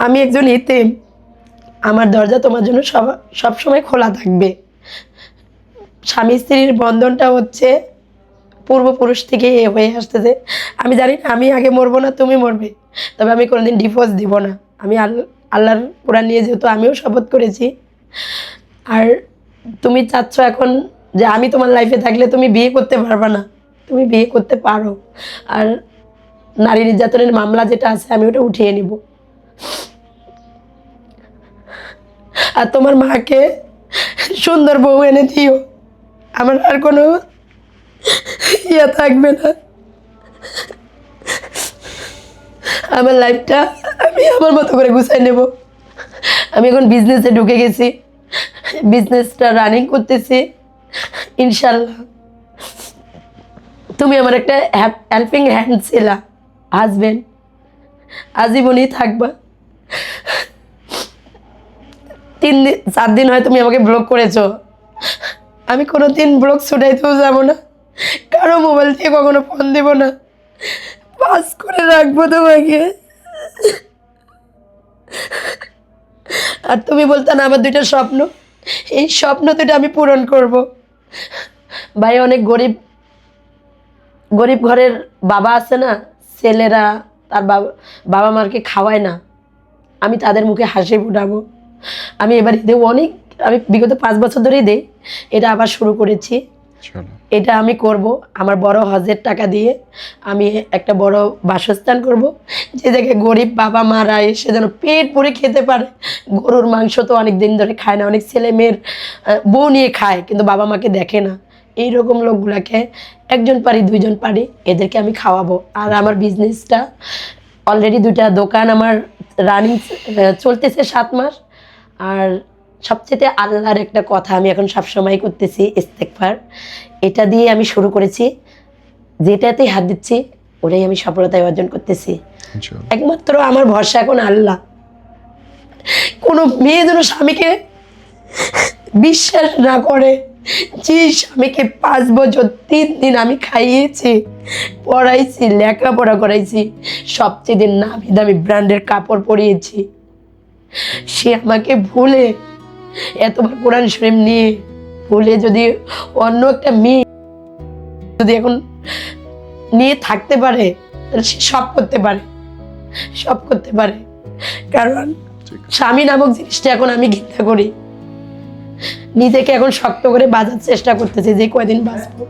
আমি একজন ইতিম, আমার দরজা তোমার জন্য সব সময় খোলা থাকবে। স্বামী স্ত্রীর বন্ধনটা হচ্ছে পূর্বপুরুষ থেকে এ হয়ে আসতেছে। আমি জানি না আমি আগে মরবো না তুমি মরবে, তবে আমি কোনোদিন ডিভোর্স দিব না। আমি আল্লাহর কোরআন নিয়ে যেহেতু আমিও শপথ করেছি। আর তুমি চাচ্ছ এখন যে আমি তোমার লাইফে থাকলে তুমি বিয়ে করতে পারবে না, তুমি বিয়ে করতে পারো। আর নারী নির্যাতনের মামলা যেটা আছে আমি ওটা উঠিয়ে নিব। আর তোমার মাকে সুন্দর বউ এনে দিও, আমার আর কোনো ইয়ে থাকবে না। আমার লাইফটা আমি আমার মতো করে গুছাই নেব। আমি এখন বিজনেসে ঢুকে গেছি, বিজনেসটা রানিং করতেছি ইনশাল্লাহ। তুমি আমার একটা হেল্পিং হ্যান্ড ছিলা, হাজবেন্ড, আজীবনই থাকবা। 4 দিন হয় তুমি আমাকে ব্লক করেছো, আমি কোনোদিন ব্লক ছুটাইতেও যাবো না, কারো মোবাইল থেকে কখনো ফোন দেব না, পাস করে রাখবো তোমাকে। আর তুমি বলতে না আমার 2টা স্বপ্ন, এই স্বপ্ন 2টা আমি পূরণ করব। ভাই অনেক গরিব ঘরের বাবা আছে না, ছেলেরা তার বাবা মাকে খাওয়ায় না, আমি তাদের মুখে হাসি ফুটাবো। আমি এবার ঈদে আমি বিগত 5 বছর ধরেই দেই, এটা আবার শুরু করেছি। এটা আমি করব আমার বড় হজের টাকা দিয়ে। আমি একটা বড় বাসস্থান করব, যে জায়গায় গরিব বাবা মারা এসে যেন পেট ভরে খেতে পারে। গরুর মাংস তো অনেক দিন ধরে খায় না, অনেক ছেলে মেয়ের বউ নিয়ে খায় কিন্তু বাবা মাকে দেখে না। এইরকম লোকগুলাকে 1জন পারি 2জন পারি এদেরকে আমি খাওয়াবো। আর আমার বিজনেসটা অলরেডি 2টা দোকান আমার রানিং চলতেছে 7 মাস। আর সবচেয়ে আল্লাহর একটা কথা আমি এখন সবসময় করতেছি, ইস্তেগফার। এটা দিয়ে আমি শুরু করেছি, যেটাতেই হাত দিচ্ছি ওটাই আমি সফলতায় অর্জন করতেছি। একমাত্র আমার ভরসা এখন আল্লাহ। কোনো মেয়ে যেন স্বামীকে বিশ্বাস না করে, যে স্বামীকে 5 বছর 3 দিন আমি খাইয়েছি, পড়াইছি, লেখাপড়া করাইছি, সবচেয়ে নামি দামি ব্র্যান্ডের কাপড় পরিয়েছি, সে আমাকে ভুলে এতবার কোরআন শরীফ নিয়ে ভুলে যদি অন্য একটা মেয়ে যদি এখন নিয়ে থাকতে পারে, তাহলে সে সব করতে পারে, সব করতে পারে। কারণ স্বামী নামক জিনিসটা এখন আমি ঘৃণা করি, নিজেকে এখন শক্ত করে বাঁচার চেষ্টা করতেছি যে কয়দিন বাঁচবো।